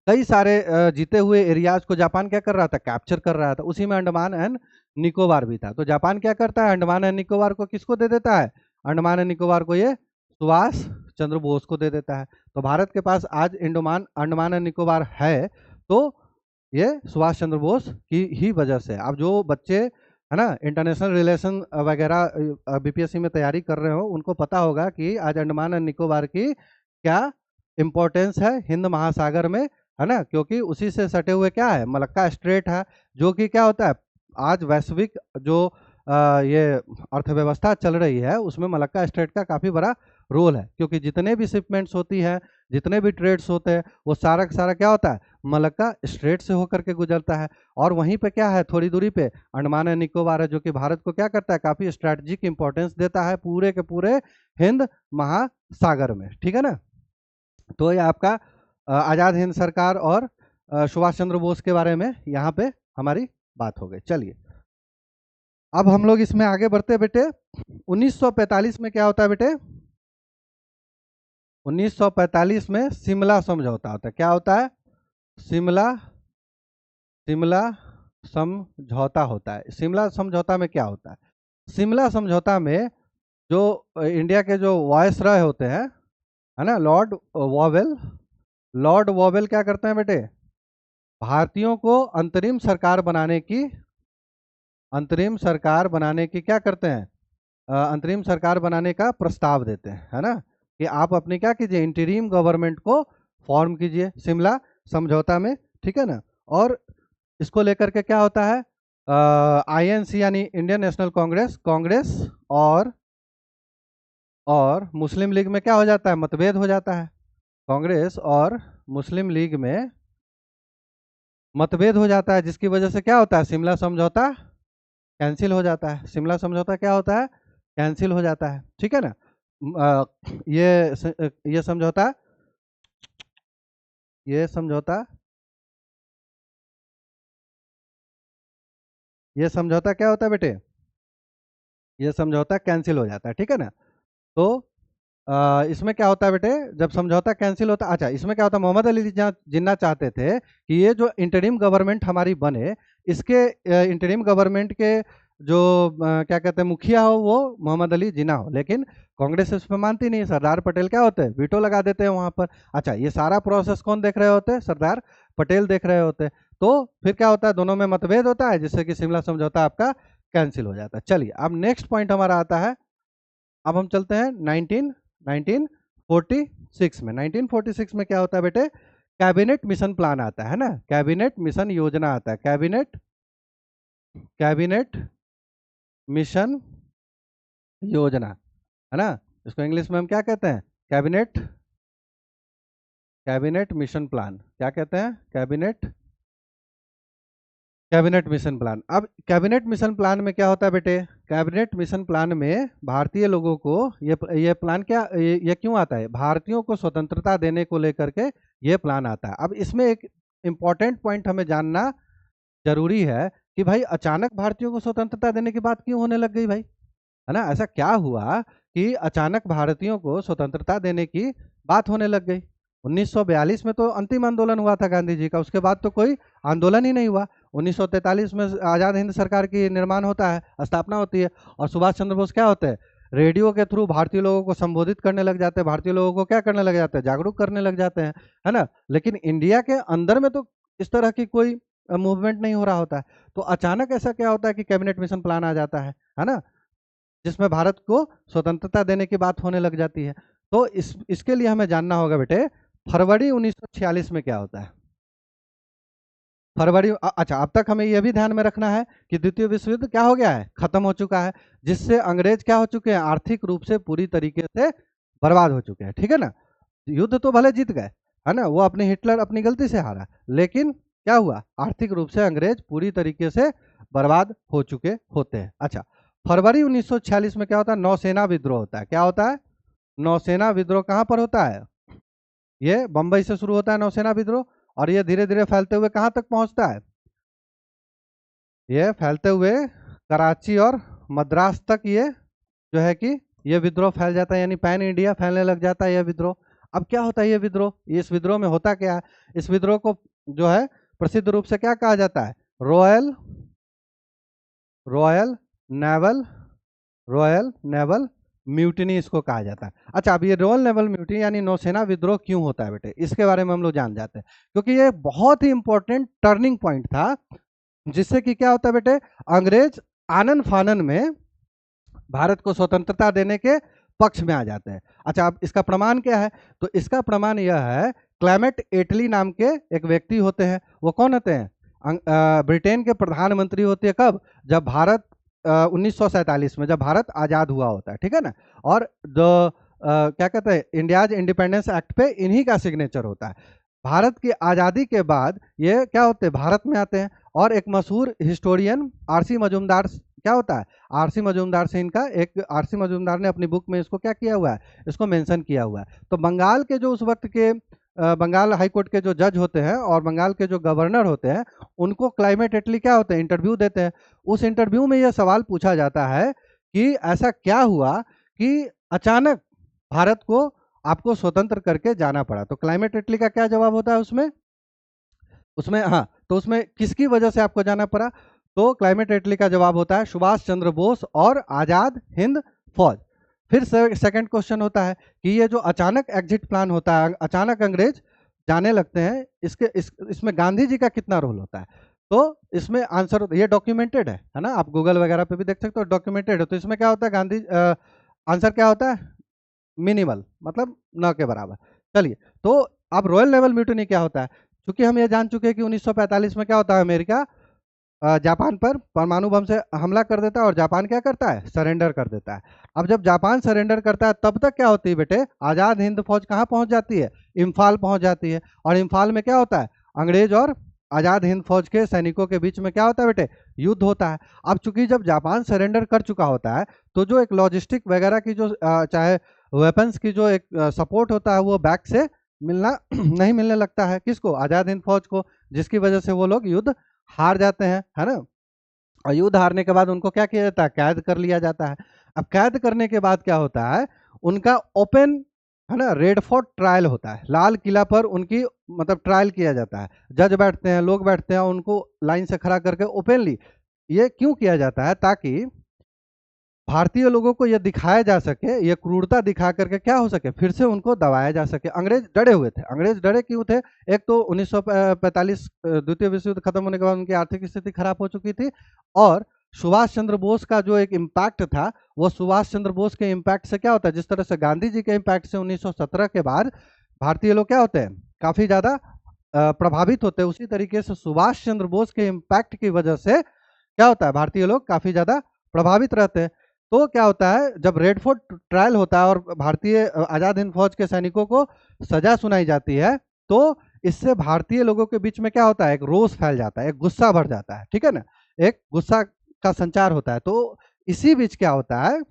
कई सारे जीते हुए एरियाज को जापान क्या कर रहा था? कैप्चर कर रहा था। उसी में अंडमान एंड निकोबार भी था। तो जापान क्या करता है? अंडमान एंड निकोबार को किसको दे देता है? अंडमान एंड निकोबार को ये सुभाष चंद्र बोस को दे देता है। तो भारत के पास आज अंडमान एंड निकोबार है, तो ये सुभाष चंद्र बोस की ही वजह से। अब जो बच्चे है ना इंटरनेशनल रिलेशन वगैरह बीपीएससी में तैयारी कर रहे हो, उनको पता होगा कि आज अंडमान एंड निकोबार की क्या इम्पोर्टेंस है हिंद महासागर में, है ना, क्योंकि उसी से सटे हुए क्या है? मलक्का स्ट्रेट है, जो कि क्या होता है आज वैश्विक जो ये अर्थव्यवस्था चल रही है उसमें मलक्का स्ट्रेट का काफ़ी बड़ा रोल है, क्योंकि जितने भी शिपमेंट्स होती है, जितने भी ट्रेड्स होते हैं, वो सारा का सारा क्या होता है? मलक्का स्ट्रेट से होकर के गुजरता है। और वहीं पे क्या है, थोड़ी दूरी पे अंडमान एंड निकोबार है, जो कि भारत को क्या करता है? काफ़ी स्ट्रैटेजिक इंपॉर्टेंस देता है पूरे के पूरे हिंद महासागर में, ठीक है ना। तो ये आपका आज़ाद हिंद सरकार और सुभाष चंद्र बोस के बारे में यहाँ पे हमारी बात हो गई। चलिए अब हम लोग इसमें आगे बढ़ते बेटे। 1945 में क्या होता है बेटे? 1945 में शिमला समझौता होता है। क्या होता है? शिमला शिमला समझौता होता है। शिमला समझौता में क्या होता है? शिमला समझौता में जो इंडिया के जो वायसरॉय होते हैं, है ना, लॉर्ड वॉवेल क्या करते हैं बेटे? भारतीयों को अंतरिम सरकार बनाने की क्या करते हैं? अंतरिम सरकार बनाने का प्रस्ताव देते हैं, है ना, कि आप अपनी क्या कीजिए? इंटरिम गवर्नमेंट को फॉर्म कीजिए शिमला समझौता में, ठीक है ना। और इसको लेकर के क्या होता है? आईएनसी यानी इंडियन नेशनल कांग्रेस और मुस्लिम लीग में क्या हो जाता है? मतभेद हो जाता है। कांग्रेस और मुस्लिम लीग में मतभेद हो जाता है, जिसकी वजह से क्या होता है? शिमला समझौता कैंसिल हो जाता है। शिमला समझौता क्या होता है? कैंसिल हो जाता है, ठीक है ना। ये समझौता ये समझौता ये समझौता क्या होता है बेटे? ये समझौता कैंसिल हो जाता है, ठीक है ना। तो इसमें क्या होता है बेटे? जब समझौता कैंसिल होता है, अच्छा, इसमें क्या होता है? मोहम्मद अली जिन्ना चाहते थे कि ये जो इंटरिम गवर्नमेंट हमारी बने, इसके इंटरिम गवर्नमेंट के जो क्या कहते हैं मुखिया हो, वो मोहम्मद अली जिन्ना हो, लेकिन कांग्रेस इस पर मानती नहीं। सरदार पटेल क्या होते हैं? वीटो लगा देते हैं वहां पर। अच्छा, ये सारा प्रोसेस कौन देख रहे होते हैं? सरदार पटेल देख रहे होते हैं। तो फिर क्या होता है? दोनों में मतभेद होता है, जिससे कि शिमला समझौता आपका कैंसिल हो जाता है। चलिए अब नेक्स्ट पॉइंट हमारा आता है। अब हम चलते हैं 1946 में। 1946 में क्या होता है बेटे? कैबिनेट मिशन प्लान आता है ना, कैबिनेट मिशन योजना आता है। कैबिनेट मिशन योजना, है ना। इसको इंग्लिश में हम क्या कहते हैं? Cabinet mission plan. क्या कहते हैं? Cabinet mission plan. अब कैबिनेट मिशन प्लान में क्या होता है बेटे? कैबिनेट मिशन प्लान में भारतीय लोगों को ये प्लान क्या ये क्यों आता है? भारतीयों को स्वतंत्रता देने को लेकर के ये प्लान आता है। अब इसमें एक इम्पॉर्टेंट पॉइंट हमें जानना जरूरी है कि भाई अचानक भारतीयों को स्वतंत्रता देने की बात क्यों होने लग गई भाई, है ना। ऐसा क्या हुआ कि अचानक भारतीयों को स्वतंत्रता देने की बात होने लग गई? 1942 में तो अंतिम आंदोलन हुआ था गांधी जी का, उसके बाद तो कोई आंदोलन ही नहीं हुआ। 1943 में आज़ाद हिंद सरकार की निर्माण होता है, स्थापना होती है, और सुभाष चंद्र बोस क्या होते हैं? रेडियो के थ्रू भारतीय लोगों को संबोधित करने लग जाते हैं, भारतीय लोगों को क्या करने लग जाते हैं? जागरूक करने लग जाते हैं, है ना। लेकिन इंडिया के अंदर में तो इस तरह की कोई मूवमेंट नहीं हो रहा होता है। तो अचानक ऐसा क्या होता है कि कैबिनेट मिशन प्लान आ जाता है ना, जिसमें भारत को स्वतंत्रता देने की बात होने लग जाती है। तो इसके लिए हमें जानना होगा बेटे, फरवरी 1946 में क्या होता है? अच्छा, अब तक हमें यह भी ध्यान में रखना है कि द्वितीय विश्व युद्ध क्या हो गया है? खत्म हो चुका है, जिससे अंग्रेज क्या हो चुके हैं? आर्थिक रूप से पूरी तरीके से बर्बाद हो चुके हैं, ठीक है ना। युद्ध तो भले जीत गए, है ना, वो अपनी हिटलर अपनी गलती से हारा, लेकिन क्या हुआ? आर्थिक रूप से अंग्रेज पूरी तरीके से बर्बाद हो चुके होते हैं। अच्छा, फरवरी 1946 में क्या होता है? नौसेना विद्रोह होता है। क्या होता है? नौसेना विद्रोह कहाँ पर होता है? ये बंबई से शुरू होता है नौसेना विद्रोह, और ये धीरे धीरे फैलते हुए कहाँ तक पहुंचता है? ये फैलते हुए कराची और मद्रास तक ये जो है कि ये विद्रोह फैल जाता है, यानी पैन इंडिया फैलने लग जाता है ये विद्रोह। अब क्या होता है ये विद्रोह? इस विद्रोह में होता क्या है? इस विद्रोह को जो है प्रसिद्ध रूप से क्या कहा जाता है? Royal royal naval royal naval mutiny इसको कहा जाता है। अच्छा, अब ये रॉयल नेवल म्यूटिनी यानी नौसेना विद्रोह क्यों होता है बेटे, इसके बारे में हम लोग जान जाते हैं, क्योंकि ये बहुत ही इंपॉर्टेंट टर्निंग पॉइंट था, जिससे कि क्या होता है बेटे, अंग्रेज आनन फानन में भारत को स्वतंत्रता देने के पक्ष में आ जाते हैं। अच्छा, अब इसका प्रमाण क्या है? तो इसका प्रमाण यह है, क्लेमेंट एटली नाम के एक व्यक्ति होते हैं। वो कौन होते हैं? ब्रिटेन के प्रधानमंत्री होते हैं। कब? जब भारत 1947 में, जब भारत आज़ाद हुआ होता है, ठीक है ना। और जो क्या कहते हैं, इंडियाज इंडिपेंडेंस एक्ट पे इन्हीं का सिग्नेचर होता है। भारत की आज़ादी के बाद ये क्या होते हैं, भारत में आते हैं। और एक मशहूर हिस्टोरियन आरसी मजूमदार, क्या होता है, आरसी मजूमदार से इनका एक, आरसी मजूमदार ने अपनी बुक में इसको क्या किया हुआ है, इसको मेंशन किया हुआ है। तो बंगाल के जो उस वक्त के बंगाल हाई कोर्ट के जो जज होते हैं और बंगाल के जो गवर्नर होते हैं, उनको क्लाइमेट एटली क्या होते हैं, इंटरव्यू देते हैं। उस इंटरव्यू में यह सवाल पूछा जाता है कि ऐसा क्या हुआ कि अचानक भारत को आपको स्वतंत्र करके जाना पड़ा। तो क्लाइमेट एटली का क्या जवाब होता है उसमें? उसमें हाँ, तो उसमें किसकी वजह से आपको जाना पड़ा? तो क्लाइमेट एटली का जवाब होता है सुभाष चंद्र बोस और आज़ाद हिंद फौज। फिर सेकंड क्वेश्चन होता है कि ये जो अचानक एग्जिट प्लान होता है, अचानक अंग्रेज जाने लगते हैं, इसमें गांधी जी का कितना रोल होता है? तो इसमें आंसर, ये डॉक्यूमेंटेड है ना, आप गूगल वगैरह पे भी देख सकते हो, डॉक्यूमेंटेड है। तो इसमें क्या होता है, आंसर क्या होता है? मिनिमल, मतलब न के बराबर। चलिए, तो अब रॉयल नेवल म्यूटिनी क्या होता है? क्योंकि हम ये जान चुके हैं कि 1945 में क्या होता है, अमेरिका जापान पर परमाणु बम से हमला कर देता है और जापान क्या करता है, सरेंडर कर देता है। अब जब जापान सरेंडर करता है, तब तक क्या होती है बेटे, आज़ाद हिंद फौज कहाँ पहुंच जाती है? इम्फाल पहुंच जाती है। और इम्फाल में क्या होता है, अंग्रेज और आज़ाद हिंद फौज के सैनिकों के बीच में क्या होता है बेटे, युद्ध होता है। अब चूंकि जब जापान सरेंडर कर चुका होता है, तो जो एक लॉजिस्टिक वगैरह की जो चाहे वेपन्स की जो एक सपोर्ट होता है, वो बैक से मिलना नहीं मिलने लगता है। किसको? आज़ाद हिंद फौज को, जिसकी वजह से वो लोग युद्ध हार जाते हैं, है ना। और युद्ध हारने के बाद उनको क्या किया जाता है, कैद कर लिया जाता है। अब कैद करने के बाद क्या होता है, उनका ओपन, है ना, रेड फोर्ट ट्रायल होता है। लाल किला पर उनकी मतलब ट्रायल किया जाता है। जज बैठते हैं, लोग बैठते हैं, उनको लाइन से खड़ा करके ओपनली, ये क्यों किया जाता है? ताकि भारतीय लोगों को यह दिखाया जा सके, ये क्रूरता दिखा करके क्या हो सके, फिर से उनको दबाया जा सके। अंग्रेज डरे हुए थे। अंग्रेज डरे क्यों थे? एक तो 1945 द्वितीय विश्व युद्ध खत्म होने के बाद उनकी आर्थिक स्थिति खराब हो चुकी थी, और सुभाष चंद्र बोस का जो एक इम्पैक्ट था, वो सुभाष चंद्र बोस के इम्पैक्ट से क्या होता है, जिस तरह से गांधी जी के इम्पैक्ट से 1917 के बाद भारतीय लोग क्या होते हैं, काफी ज्यादा प्रभावित होते हैं, उसी तरीके से सुभाष चंद्र बोस के इम्पैक्ट की वजह से क्या होता है, भारतीय लोग काफी ज्यादा प्रभावित रहते हैं। तो क्या होता है, जब रेड फोर्ट ट्रायल होता है और भारतीय आजाद हिंद फौज के सैनिकों को सजा सुनाई जाती है, तो इससे भारतीय लोगों के बीच में क्या होता है, एक रोष फैल जाता है, एक गुस्सा भर जाता है, ठीक है ना, एक गुस्सा का संचार होता है। तो इसी बीच क्या होता है,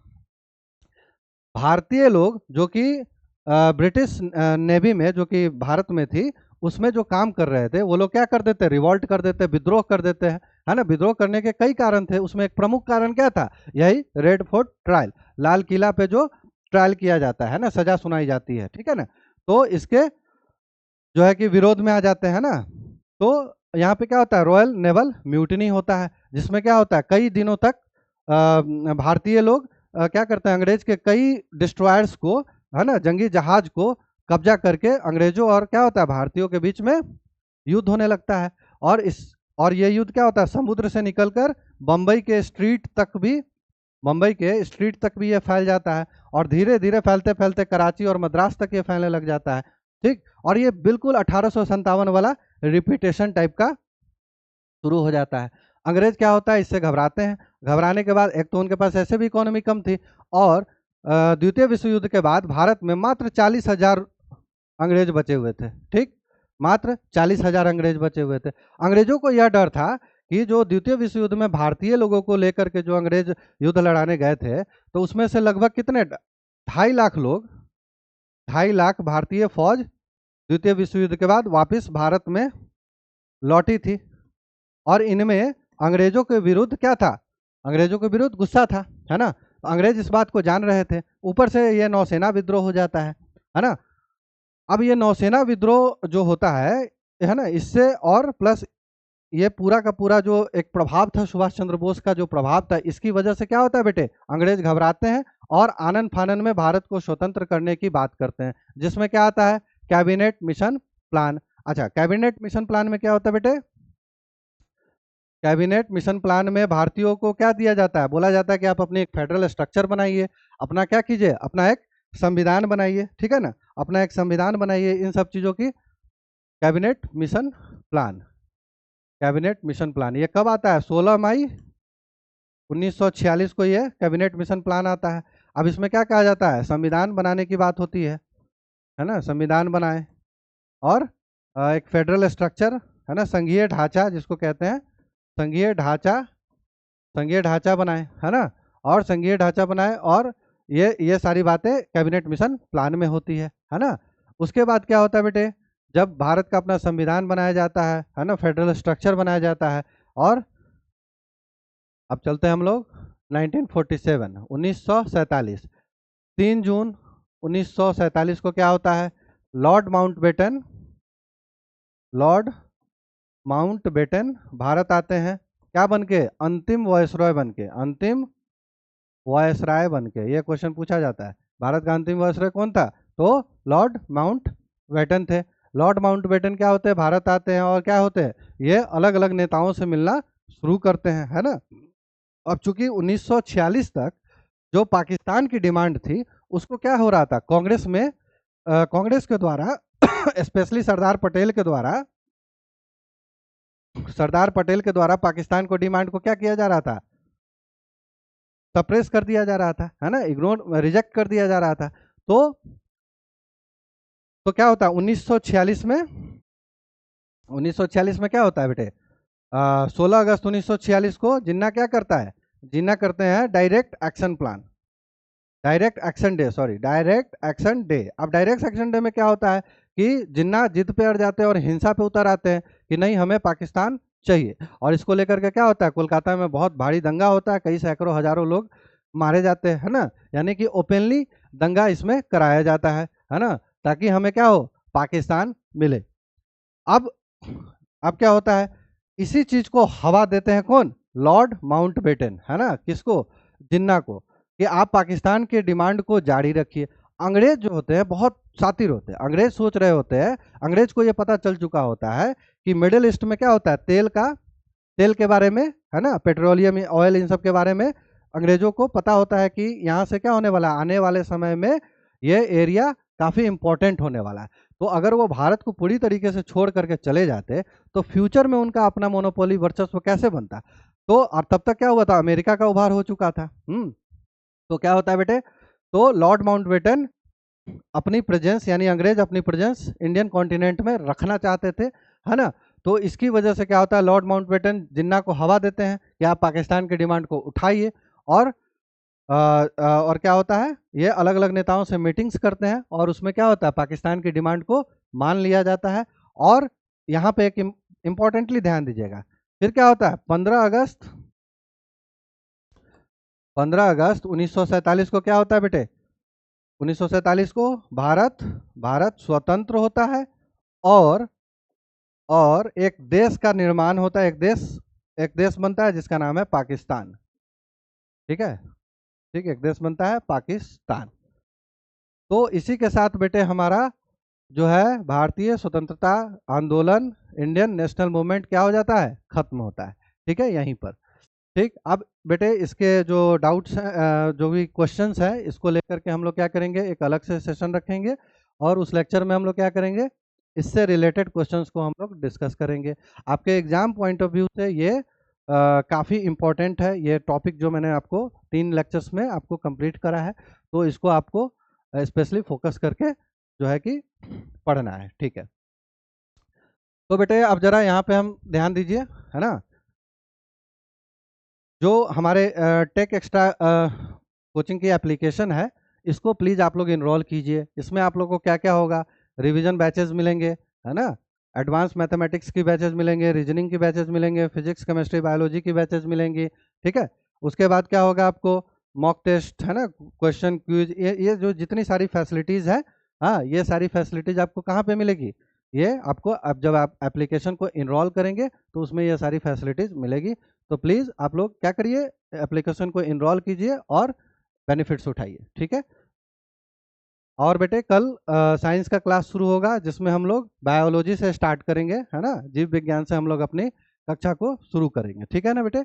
भारतीय लोग जो कि ब्रिटिश नेवी में, जो कि भारत में थी, उसमें जो काम कर रहे थे, वो लोग क्या कर देते, रिवॉल्ट कर देते, विद्रोह कर देते हैं, है ना। विद्रोह करने के कई कारण थे, उसमें एक प्रमुख कारण क्या था, यही red fort trial, Lal Qila पे जो ट्रायल किया जाता है ना, सजा सुनाई जाती है, ठीक है ना। तो इसके जो है कि विरोध में आ जाते हैं ना। तो यहाँ पे क्या होता है, रॉयल नेवल म्यूटिनी होता है, जिसमें क्या होता है, कई दिनों तक भारतीय लोग क्या करते हैं, अंग्रेज के कई डिस्ट्रॉयर्स को, है ना, जंगी जहाज को कब्जा करके अंग्रेजों और क्या होता है, भारतीयों के बीच में युद्ध होने लगता है। और ये युद्ध क्या होता है, समुद्र से निकलकर बम्बई के स्ट्रीट तक भी ये फैल जाता है, और धीरे धीरे फैलते फैलते कराची और मद्रास तक ये फैलने लग जाता है, ठीक। और ये बिल्कुल 1857 वाला रिपीटेशन टाइप का शुरू हो जाता है। अंग्रेज क्या होता है, इससे घबराते हैं। घबराने के बाद एक तो उनके पास ऐसे भी इकोनॉमी कम थी, और द्वितीय विश्व युद्ध के बाद भारत में मात्र 40,000 अंग्रेज बचे हुए थे, ठीक, मात्र 40,000 अंग्रेज बचे हुए थे। अंग्रेजों को यह डर था कि जो द्वितीय विश्व युद्ध में भारतीय लोगों को लेकर के जो अंग्रेज युद्ध लड़ाने गए थे, तो उसमें से लगभग कितने, 2.5 लाख लोग, 2.5 लाख भारतीय फौज द्वितीय विश्व युद्ध के बाद वापस भारत में लौटी थी। और इनमें अंग्रेजों के विरुद्ध क्या था, अंग्रेजों के विरुद्ध गुस्सा था, है ना। तो अंग्रेज इस बात को जान रहे थे, ऊपर से ये नौसेना विद्रोह हो जाता है ना। अब ये नौसेना विद्रोह जो होता है ना, इससे और प्लस ये पूरा का पूरा जो एक प्रभाव था सुभाष चंद्र बोस का जो प्रभाव था, इसकी वजह से क्या होता है बेटे, अंग्रेज घबराते हैं और आनन फानन में भारत को स्वतंत्र करने की बात करते हैं, जिसमें क्या आता है, कैबिनेट मिशन प्लान। अच्छा, कैबिनेट मिशन प्लान में क्या होता है बेटे, कैबिनेट मिशन प्लान में भारतीयों को क्या दिया जाता है, बोला जाता है कि आप अपनी एक फेडरल स्ट्रक्चर बनाइए, अपना क्या कीजिए, अपना एक संविधान बनाइए, ठीक है ना, अपना एक संविधान बनाइए, इन सब चीज़ों की cabinet mission plan. Cabinet mission plan ये कब आता है, 16 मई 1946 को ये कैबिनेट मिशन प्लान आता है। अब इसमें क्या कहा जाता है, संविधान बनाने की बात होती है ना, संविधान बनाए और एक फेडरल स्ट्रक्चर, है ना, संघीय ढांचा जिसको कहते हैं, संघीय ढांचा बनाए, है ना, और संघीय ढांचा बनाए, और ये सारी बातें कैबिनेट मिशन प्लान में होती है ना। उसके बाद क्या होता है बेटे, जब भारत का अपना संविधान बनाया जाता है ना, फेडरल स्ट्रक्चर बनाया जाता है, और अब चलते हैं हम लोग 1947 1947 3 जून 1947 को क्या होता है, लॉर्ड माउंटबेटन भारत आते हैं, क्या बन के, अंतिम वायसरॉय बन के, अंतिम वायसराय बन के। ये क्वेश्चन पूछा जाता है, भारत का अंतिम वायसरॉय कौन था, तो लॉर्ड माउंटबेटन थे। लॉर्ड माउंटबेटन क्या होते हैं, भारत आते हैं और क्या होते हैं, ये अलग अलग नेताओं से मिलना शुरू करते हैं, है ना। अब चूंकि 1946 तक जो पाकिस्तान की डिमांड थी उसको क्या हो रहा था, कांग्रेस में कांग्रेस के द्वारा स्पेशली सरदार पटेल के द्वारा पाकिस्तान को डिमांड को क्या किया जा रहा था, सप्रेस कर दिया जा रहा था, है ना, इग्नोर रिजेक्ट कर दिया जा रहा था। तो क्या होता है 1946 में क्या होता है बेटे, 16 अगस्त 1946 को जिन्ना क्या करता है, जिन्ना करते हैं डायरेक्ट एक्शन डे। अब डायरेक्ट एक्शन डे में क्या होता है कि जिन्ना जिद पे अड़ जाते हैं और हिंसा पे उतर आते हैं कि नहीं हमें पाकिस्तान चाहिए, और इसको लेकर के क्या होता है, कोलकाता में बहुत भारी दंगा होता है, कई सैकड़ों हजारों लोग मारे जाते हैं, है ना, यानी कि ओपनली दंगा इसमें कराया जाता है ना, ताकि हमें क्या हो, पाकिस्तान मिले। अब क्या होता है, इसी चीज को हवा देते हैं कौन, लॉर्ड माउंटबेटन, है ना, किसको, जिन्ना को, कि आप पाकिस्तान के डिमांड को जारी रखिए। अंग्रेज जो होते हैं बहुत शातिर होते हैं, अंग्रेज सोच रहे होते हैं, अंग्रेज को ये पता चल चुका होता है कि मिडिल ईस्ट में क्या होता है, तेल के बारे में, है ना, पेट्रोलियम ऑयल इन सब के बारे में अंग्रेजों को पता होता है कि यहाँ से क्या होने वाला, आने वाले समय में ये एरिया काफ़ी इंपॉर्टेंट होने वाला है। तो अगर वो भारत को पूरी तरीके से छोड़ करके चले जाते तो फ्यूचर में उनका अपना मोनोपोली वर्चस्व कैसे बनता। तो और तब तक क्या हुआ था, अमेरिका का उभार हो चुका था। तो क्या होता है बेटे, तो लॉर्ड माउंटबेटन अपनी प्रेजेंस, यानी अंग्रेज अपनी प्रेजेंस इंडियन कॉन्टिनेंट में रखना चाहते थे, है ना। तो इसकी वजह से क्या होता है, लॉर्ड माउंटबेटन जिन्ना को हवा देते हैं कि आप पाकिस्तान के डिमांड को उठाइए, और क्या होता है, ये अलग अलग नेताओं से मीटिंग्स करते हैं और उसमें क्या होता है, पाकिस्तान की डिमांड को मान लिया जाता है। और यहाँ पे एक इम्पोर्टेंटली ध्यान दीजिएगा, फिर क्या होता है, 15 अगस्त 1947 को क्या होता है बेटे, 1947 को भारत स्वतंत्र होता है, और एक देश का निर्माण होता है, एक देश बनता है जिसका नाम है पाकिस्तान। ठीक है, एक देश बनता है पाकिस्तान। तो इसी के साथ बेटे हमारा जो है भारतीय स्वतंत्रता आंदोलन, इंडियन नेशनल मूवमेंट क्या हो जाता है, खत्म होता है। ठीक है, यहीं पर। ठीक, अब बेटे इसके जो डाउट्स हैं, जो भी क्वेश्चंस हैं, इसको लेकर के हम लोग क्या करेंगे, एक अलग से सेशन रखेंगे और उस लेक्चर में हम लोग क्या करेंगे, इससे रिलेटेड क्वेश्चंस को हम लोग डिस्कस करेंगे। आपके एग्जाम पॉइंट ऑफ व्यू से ये काफ़ी इम्पोर्टेंट है, ये टॉपिक जो मैंने आपको 3 लेक्चर्स में आपको कंप्लीट करा है, तो इसको आपको स्पेशली फोकस करके जो है कि पढ़ना है। ठीक है, तो बेटे अब जरा यहाँ पे हम ध्यान दीजिए, है ना, जो हमारे टेक एक्स्ट्रा कोचिंग की एप्लीकेशन है, इसको प्लीज़ आप लोग इनरोल कीजिए। इसमें आप लोगों को क्या क्या होगा, रिवीजन बैचेस मिलेंगे, है ना, एडवांस मैथमेटिक्स की बैचेस मिलेंगे, रीजनिंग की बैचेस मिलेंगे, फिजिक्स केमिस्ट्री बायोलॉजी की बैचेस मिलेंगी, ठीक है। उसके बाद क्या होगा, आपको मॉक टेस्ट, है ना, क्वेश्चन क्विज, ये जो जितनी सारी फैसिलिटीज है, हाँ, ये सारी फैसिलिटीज आपको कहाँ पे मिलेगी, ये आपको अब जब आप एप्लीकेशन को इनरोल करेंगे तो उसमें ये सारी फैसिलिटीज मिलेगी। तो प्लीज़ आप लोग क्या करिए, एप्लीकेशन को इनरोल कीजिए और बेनिफिट्स उठाइए, ठीक है। और बेटे कल साइंस का क्लास शुरू होगा जिसमें हम लोग बायोलॉजी से स्टार्ट करेंगे, है ना, जीव विज्ञान से हम लोग अपनी कक्षा को शुरू करेंगे, ठीक है ना बेटे।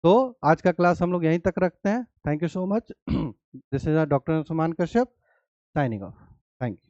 तो आज का क्लास हम लोग यहीं तक रखते हैं। Thank you so much. This is doctor Suman Kashyap signing off. Thank you.